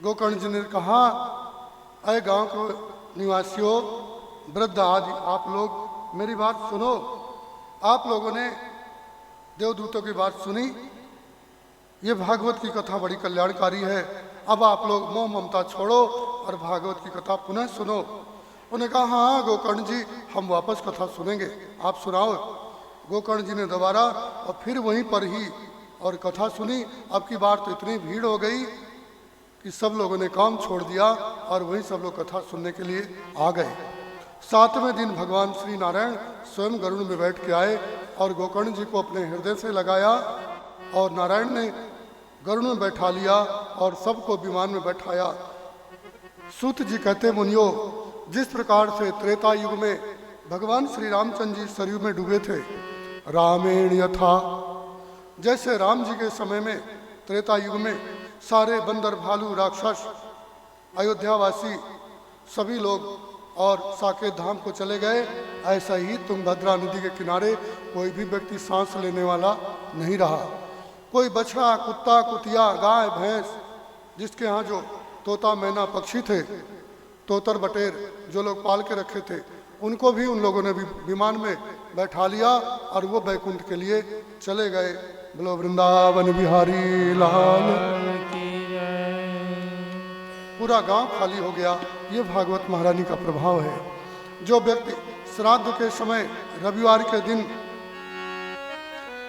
गोकर्ण जी ने कहा, अय गांव के निवासियों, वृद्ध आदि, आप लोग मेरी बात सुनो। आप लोगों ने देवदूतों की बात सुनी, ये भागवत की कथा बड़ी कल्याणकारी है। अब आप लोग मोह ममता छोड़ो और भागवत की कथा पुनः सुनो। उन्होंने कहा हाँ गोकर्ण जी, हम वापस कथा सुनेंगे, आप सुनाओ। गोकर्ण जी ने दोबारा और फिर वहीं पर ही और कथा सुनी। अब की बार तो इतनी भीड़ हो गई कि सब लोगों ने काम छोड़ दिया और वहीं सब लोग कथा सुनने के लिए आ गए। 7वें दिन भगवान श्री नारायण स्वयं गरुड़ में बैठ के आए और गोकर्ण जी को अपने हृदय से लगाया और नारायण ने गरुड़ में बैठा लिया और सबको विमान में बैठाया। सूत जी कहते, मुनियो, जिस प्रकार से त्रेता युग में भगवान श्री रामचंद्र जी सरयू में डूबे थे, रामेण यथा, जैसे राम जी के समय में त्रेता युग में सारे बंदर, भालू, राक्षस, अयोध्यावासी सभी लोग और साकेत धाम को चले गए, ऐसा ही तुंगभद्रा नदी के किनारे कोई भी व्यक्ति सांस लेने वाला नहीं रहा। कोई बछड़ा, कुत्ता, कुतिया, गाय, भैंस, जिसके यहाँ जो तोता, मैना, पक्षी थे, तोतर बटेर जो लोग पाल के रखे थे, उनको भी उन लोगों ने भी विमान में बैठा लिया और वो बैकुंठ के लिए चले गए। बोलो वृंदावन बिहारी लाल। की जय। पूरा गांव खाली हो गया। ये भागवत महारानी का प्रभाव है। जो व्यक्ति श्राद्ध के समय, रविवार के दिन,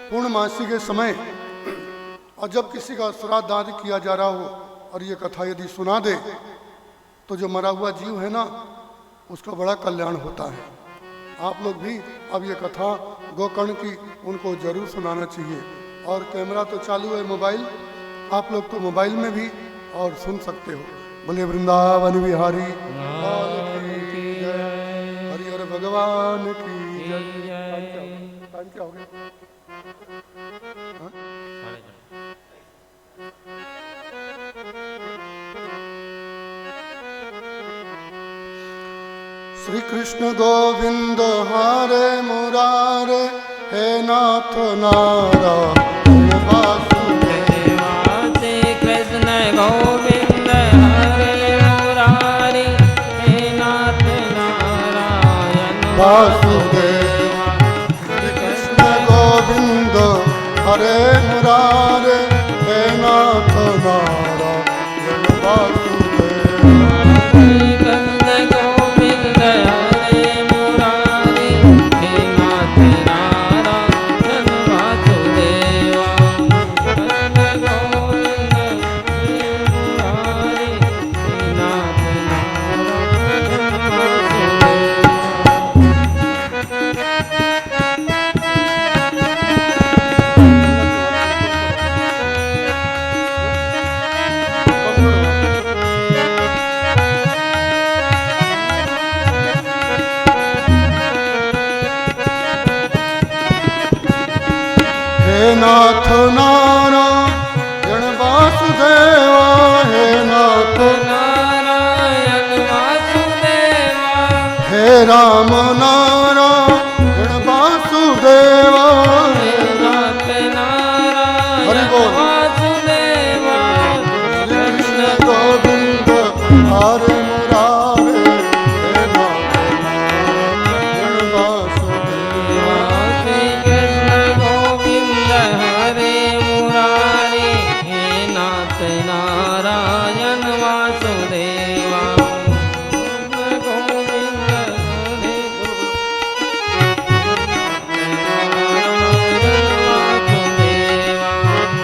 पूर्णमासी के समय, और जब किसी का श्राद्ध आदि किया जा रहा हो और ये कथा यदि सुना दे तो जो मरा हुआ जीव है ना, उसका बड़ा कल्याण होता है। आप लोग भी अब ये कथा गोकर्ण की उनको जरूर सुनाना चाहिए। और कैमरा तो चालू है मोबाइल, आप लोग तो मोबाइल में भी और सुन सकते हो। बोले वृंदावन बिहारी लाल की जय। हरि हर भगवान की जय। टाइम क्या हो गया? हाँ? श्री कृष्ण गोविंद हरे मुरारे, हे नाथ नारायण वासुदेव। श्री कृष्ण गोविंद हरे मुरारी, हे नाथ नारायण वासुदेव। श्री कृष्ण गोविंद हरे मुरारे, हे नाथ नारायण वासुदेव। नाथ नारायण वासुदेवा, हे नाथ नारायण वासुदेवा, हे राम नारायण वासुदेवा, हे नाथ नारायण हरि बोल। वासुदेवा। श्री कृष्ण गोविंद हरे मुरारे, हे नाथ नारायण वासुदेवा। श्री कृष्ण गोविंद हरे मुरारी, हे नाथ नारायण वासुदेवा। गोविंद हरे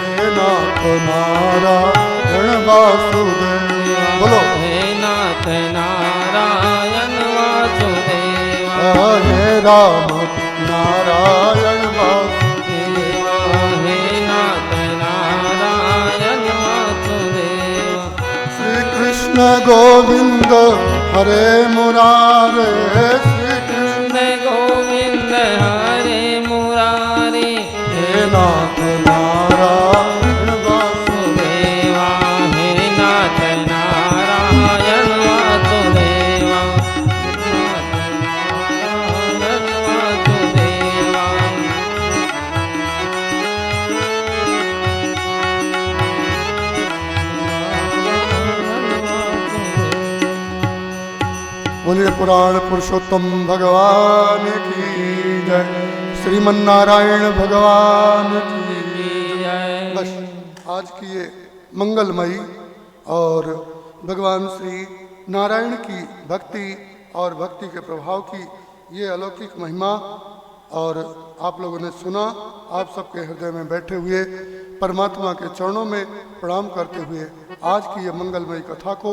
हे नाथ नारायण वासुदेव। बोलो हे नाथ नारायण वासुदेवा। हे राम नारायण वासुदेवा। हे नाथ नारायण वासुदेवा। श्री कृष्ण गोविंद हरे मुरारे, श्री कृष्ण कृष्ण गोविंद हरे मुरारी, हे नाथ नारायण वासुदेवा। वासुदेवा। हे नाथ नारायण वासुदेवा। नारायण वासुदेवा। बोलिए पुराण पुरुषोत्तम भगवान की जय। श्रीमन्नारायण भगवान की जय। बस आज की ये मंगलमयी और भगवान श्री नारायण की भक्ति और भक्ति के प्रभाव की ये अलौकिक महिमा और आप लोगों ने सुना। आप सबके हृदय में बैठे हुए परमात्मा के चरणों में प्रणाम करते हुए आज की ये मंगलमयी कथा को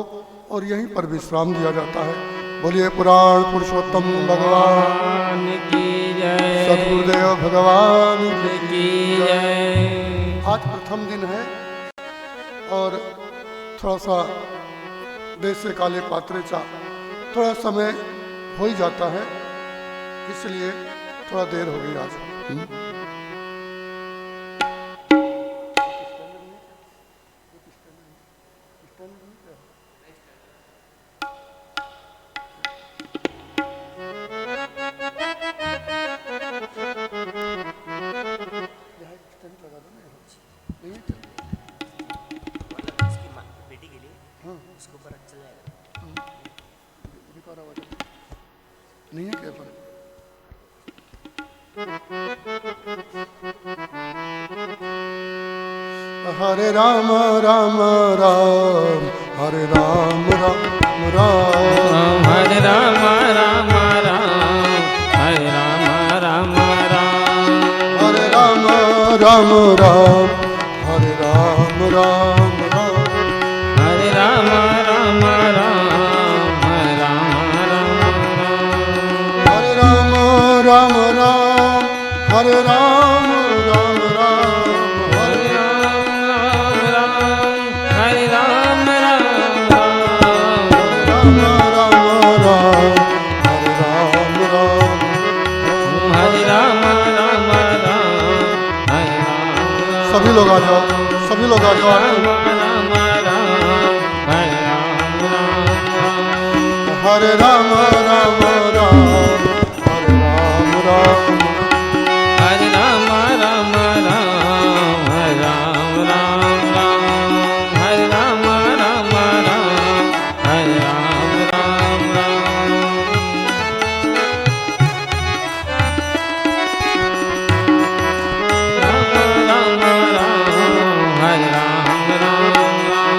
और यहीं पर विश्राम दिया जाता है। बोलिए पुराण पुरुषोत्तम भगवान की जय। सद्गुरुदेव भगवान की जय। आज प्रथम दिन है और थोड़ा सा देश काले पात्रेचा थोड़ा समय हो ही जाता है, इसलिए थोड़ा देर हो गई आज। नहीं है क्या पर? हरे राम राम राम, हरे राम राम राम, हरे राम राम राम, हरे राम राम राम, हरे राम राम राम, हरे राम राम राम, हरे राम राम राम, हरे राम राम राम, हरे राम राम राम, हरे राम राम राम, हरे हरे राम राम राम, राम राम राम, हरे राम राम, हरे राम राम राम, हरे राम सभी लोग आ जाओ, सभी लोग आ जाओ आरती में। राम राम, हरे राम राम राम, हरे राम राम राम, हरे राम राम, हरे राम राम राम, हरे राम राम राम, हरे राम राम राम, हरे राम राम राम, राम राम राम, हरे राम राम राम,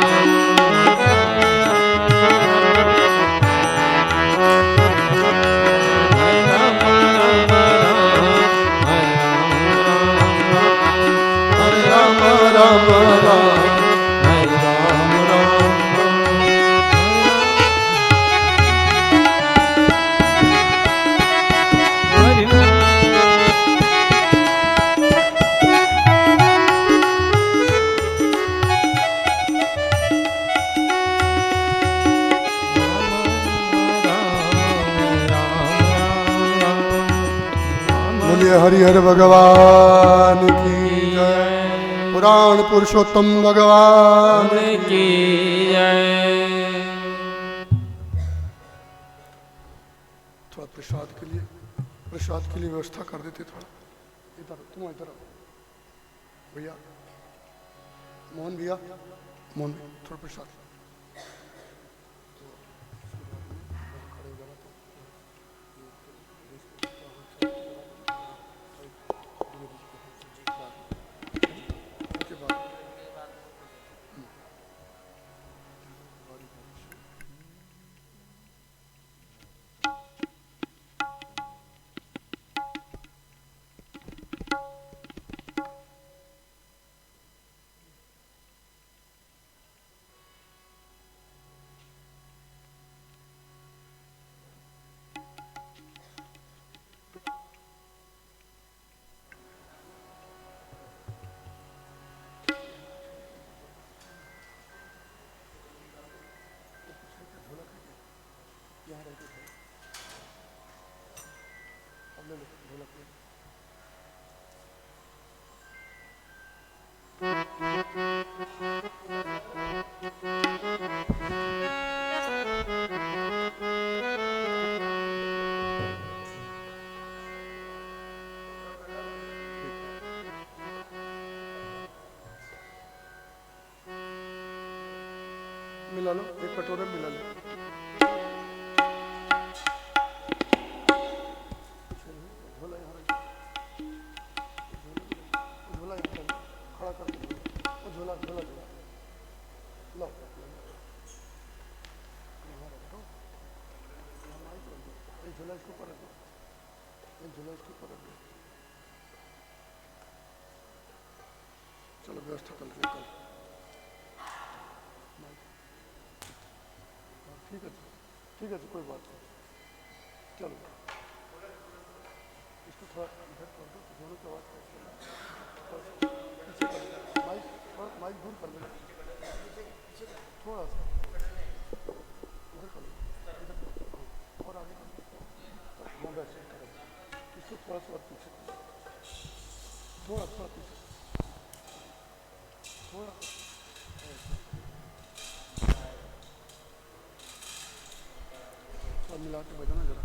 हरे राम राम राम, हरे राम राम राम, हरे राम राम राम, हरे राम राम हरि बोलिए हरिहर भगवान की जय, पुराण पुरुषोत्तम भगवान की जय। थोड़ा प्रसाद के लिए व्यवस्था कर देते थोड़ा। इधर तुम इधर आओ भैया, मोहन भैया, मोहन भैया, थोड़ा प्रसाद। उसके बाद मिला लो, एक कटोरा मिला लो। झोला यहाँ रख, झोला यहाँ रख, खड़ा कर दो, वो झोला झोला झोला लो, यहाँ रखो, यहाँ माइक रख दो, एक झोला इसके ऊपर रख दो, एक झोला इसके ऊपर रख दो। चलो व्यवस्था कल के कल। ठीक है, कोई बात नहीं। चलो इसको थोड़ा इधर कर दो, दोनों की आवाज़ पीछे कर दो, माइक थोड़ा माइक दूर कर लेना, थोड़ा सा इधर कर लो, इधर और आगे कर लो, हाँ वैसे करो, इसको थोड़ा सा और पीछे कर लो, थोड़ा थोड़ा पीछे, थोड़ा सब मिला के बजाना जरा,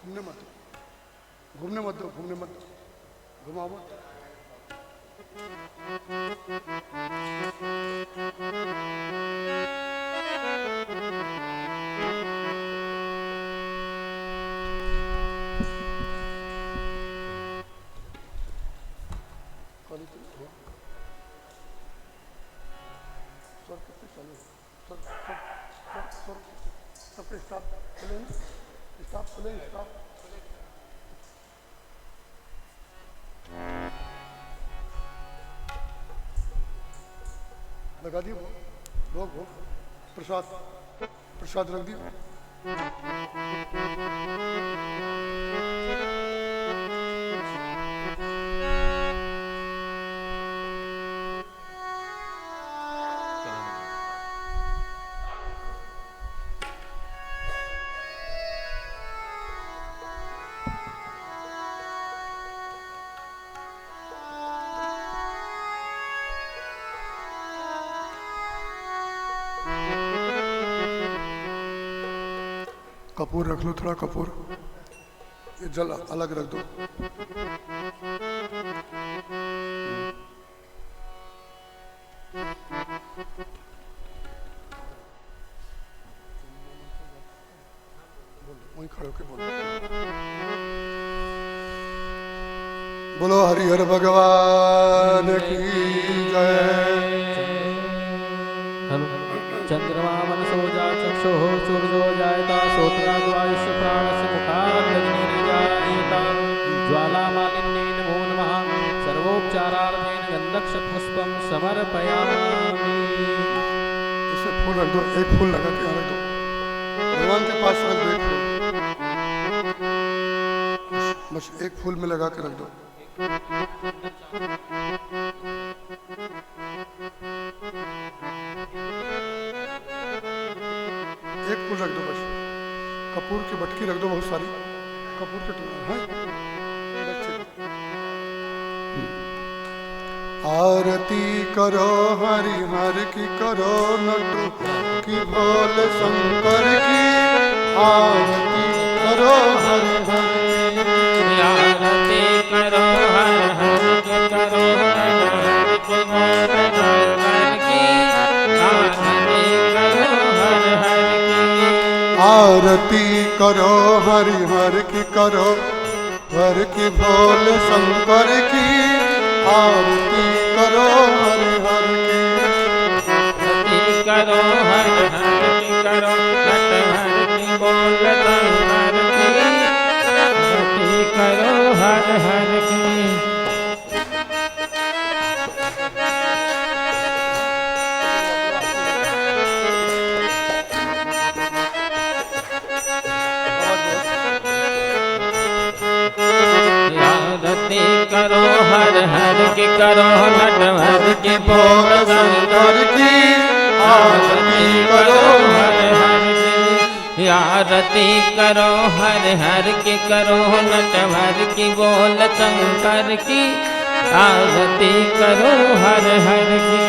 घूमने मत दो, घूमने मत दो, घूमने मत दो, घुमाओ मत। स्वर कितने चालू है? सबके स्टाफ खुले हैं? स्टाफ खुले हैं? स्टाफ लगा दिए लोग हो प्रसाद प्रसाद रख दिए। कपूर रख लो थोड़ा कपूर, ये जल अलग रख दो। वहीं खड़े होके बोलो, बोलो हरिहर भगवान की जय। चंद्रमा मनसो जा चक्षो सूर्यो जायता श्रोत्राद्वायुष्य प्राणस्य मुखादग्निर्जायेत ज्वाला मालिन्येन नमो नमः सर्वोपचारार्थेन गन्धक्षपुष्पं समर्पयामि। इसे फूल रख दो, एक फूल लगा के यहाँ रख दो, भगवान के पास रख दो एक फूल, बस एक फूल में लगा के रख दो। एक फूल रख दो बस, कपूर की बटकी रख दो बहुत सारी, कपूर के टुकड़े हैं। आरती करो हरि हर की करो नटु की बोल शंकर की, आरती करो हरि हर की, आरती करो हर हर की करो आरती करो हरि हर की करो हर की बोल शंकर की, आरती करो हरि हर की, आरती करो हर हर की करो नट हर की बोल शंकर की, आरती करो हर हर की। आरती करो हर हर की करो नट हर की बोल शंकर की, आरती करो हर हर की। आरती करो हर हर की करो नट हर की बोल शंकर की, आरती करो हर हर की।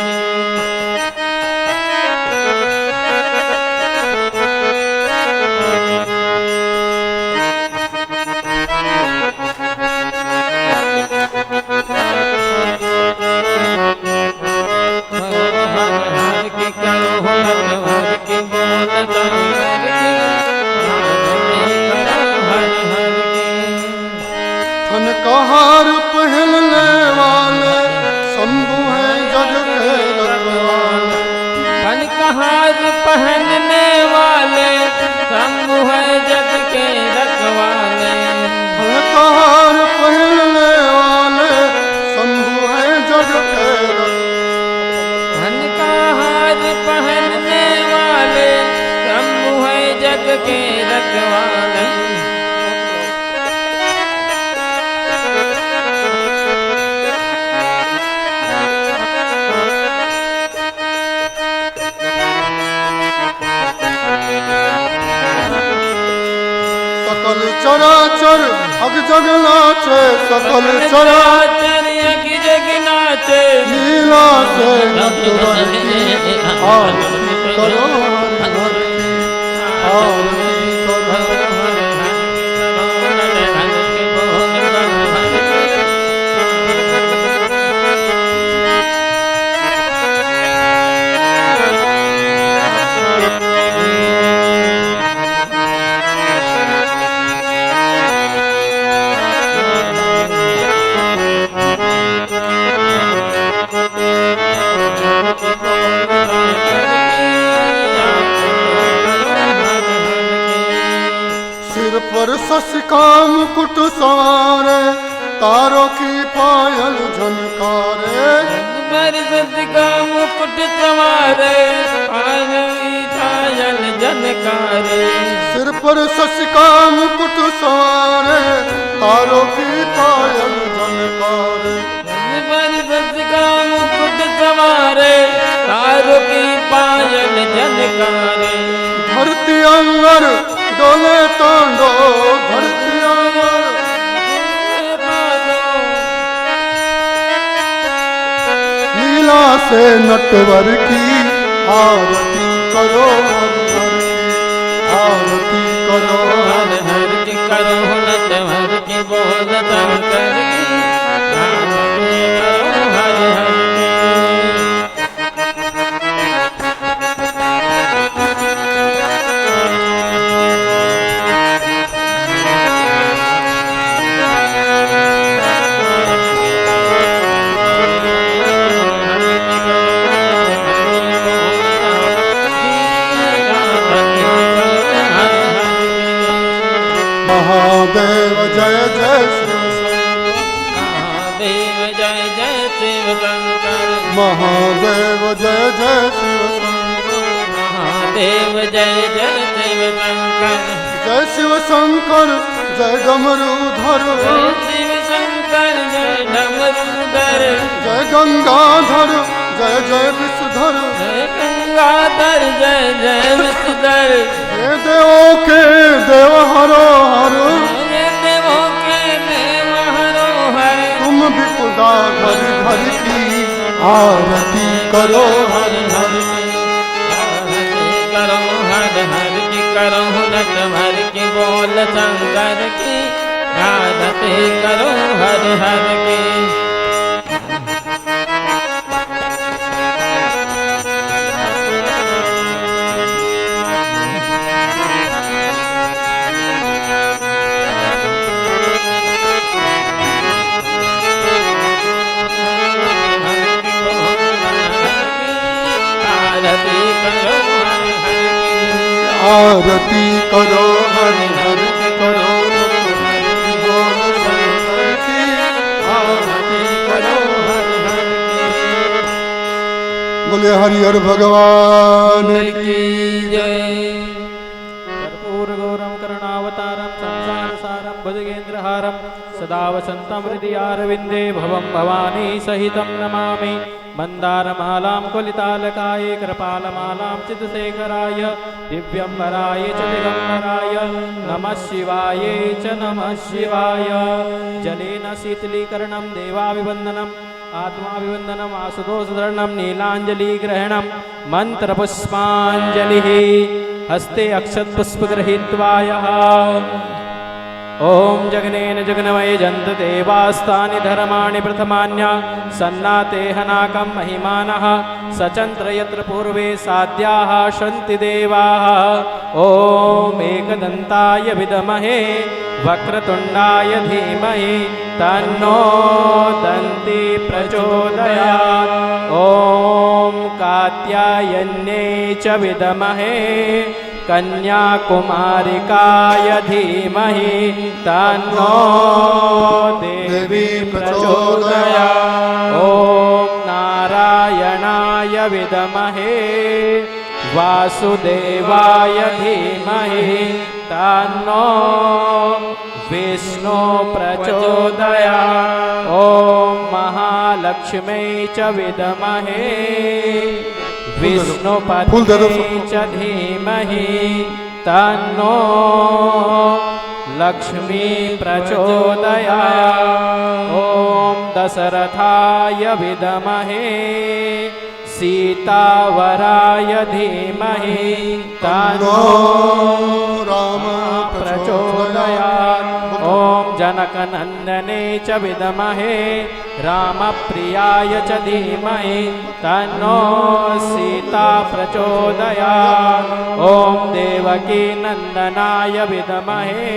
कहार पहनने वाले शंभु हैं जग के रखवाले, कहार पहनने वाले शंभु है जग के रखवाले, कहार पहनने वाले शंभु हैं जग के कहार पहनने वाले शंभु है जग के रखवाले। सकल चराचर अग जग नाचे, सकल चराचर अग जग नाचे, लीला से नटवर की आरती करो हरि हर की, आरती करो Thank you. पर शशिका मुकुट सवारे तारों की पायल झनकारे पर शशिका मुकुट सवारे पायल झनकारे सिर पर शशिका मुकुट सवारे तारों की पायल झनकारे पर शशिका मुकुट सवारे तारों की पायल झनकारे धरती अंबर डोले तांडो धरती अंबर लीला से नटवर की आरती करो हर हर की आरती करो हर हर की करो नटवर की बोल शंकर की आरती करो हर हर की महादेव जय जय शिव महादेव जय जय शिव शंकर महादेव जय जय शिव शंकर महादेव जय जय शिव शंकर जय शिव शंकर जय डमरूधर जय शिव शंकर जय डमरूधर जय गंगाधर जय जय विषधर जय गंगाधर जय जय विषधर हे देवों के देव हरो हर हे देवों के देव हरो हर तुम विपुदा घर घर की आरती करो हर हर की आरती करो हर हर की करो नटवर की बोल शंकर की आरती करो हर हर की आरती करो हर हर की करो बोल शंकर की आरती करो हर हर की बोले हरिहर भगवान की जय कर्पूरगौरं करुणावतारं संसारसारं भुजगेन्द्रहारं सदा वसन्तं हृदि अरविन्दे भवं भवानी सहितं नमामि मन्दारमालां कुलितालकाय कृपालमालां चित्तशेखराय दिव्यम्बराय च दिगम्बराय नमः शिवाय च नमः शिवाय जलेन शीतलीकरणं देवाभिवन्दनम् आत्माभिवन्दनम् आशुतोषधरणं नीलाञ्जलिग्रहणं मन्त्रपुष्पाञ्जलिः हस्ते अक्षतपुष्प गृहीत्वा यः ॐ जगनेन जगन्मये जन्त देवास्तानि धर्माणि प्रथमान्य सन्नाते हनाकं महिमानः सचन्द्र यत्र पूर्वे साध्याः सन्ति देवाः ॐ एकदन्ताय विद्महे वक्रतुण्डाय धीमहि तन्नो दन्ति प्रचोदयात् ॐ कात्यायन्यै च विद्महे कन्याकुमारिकाय धीमहि तन्नो देवी प्रचोदयात् ॐ नारायणाय विद्महे वासुदेवाय धीमहि तन्नो विष्णु प्रचोदयात् ॐ महालक्ष्मी च विद्महे विष्णुपत्नी च धीमहि तन्नो लक्ष्मी प्रचोदयात् ॐ दशरथाय विद्महे सीतावराय धीमहि तन्नो राम प्रचोदयात् ॐ जनकनन्दने च विद्महे रामप्रियाय च धीमहि तन्नो सीता प्रचोदयात् ॐ देवकी नन्दनाय विद्महे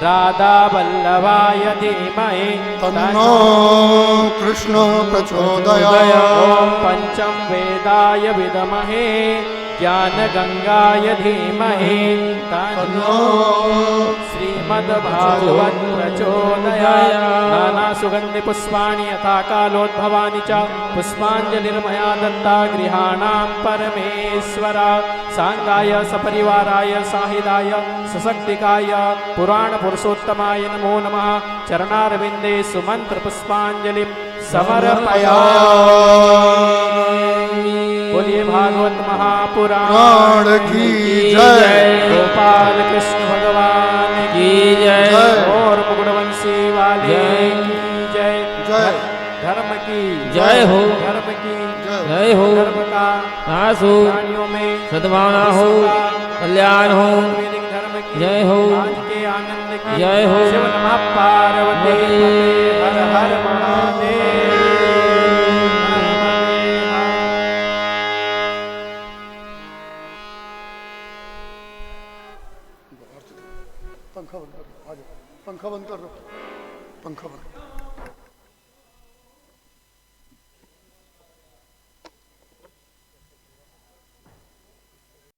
राधावल्लभाय धीमहि तन्नो कृष्ण प्रचोदयात् ॐ पंचम वेदाय विद्महे ज्ञानगंगाय धीमहि तन्नो श्रीमद्भागवत प्रचोदयात्। नानासुगन्धिपुष्पाणि यथा कालोद्भवानि च पुष्पाञ्जलिर्मया दत्ता गृहाणां परमेश्वर। सांगाय सपरिवाराय साहिदाय सशक्तिकाय पुराणपुरुषोत्तमाय नमो नमः। चरणारविन्दे सुमन्त्रपुष्पाञ्जलिं समर्पयामि। बोलिए भागवत महापुराण की जय। गोपाल कृष्ण भगवान की जय और मुकुटवंशी वाले की जय। जय। धर्म की जय हो। धर्म की जय हो। धर्म का नाश हो। प्राणियों में सद्भावना हो। कल्याण हो। वैदिक धर्म की जय हो। आज के आनंद की जय हो। शिव नमः पार्वती पते हर हर महादेव। पंखा बंद कर दो, आ जाओ। पंखा बंद कर दो, पंखा बंद।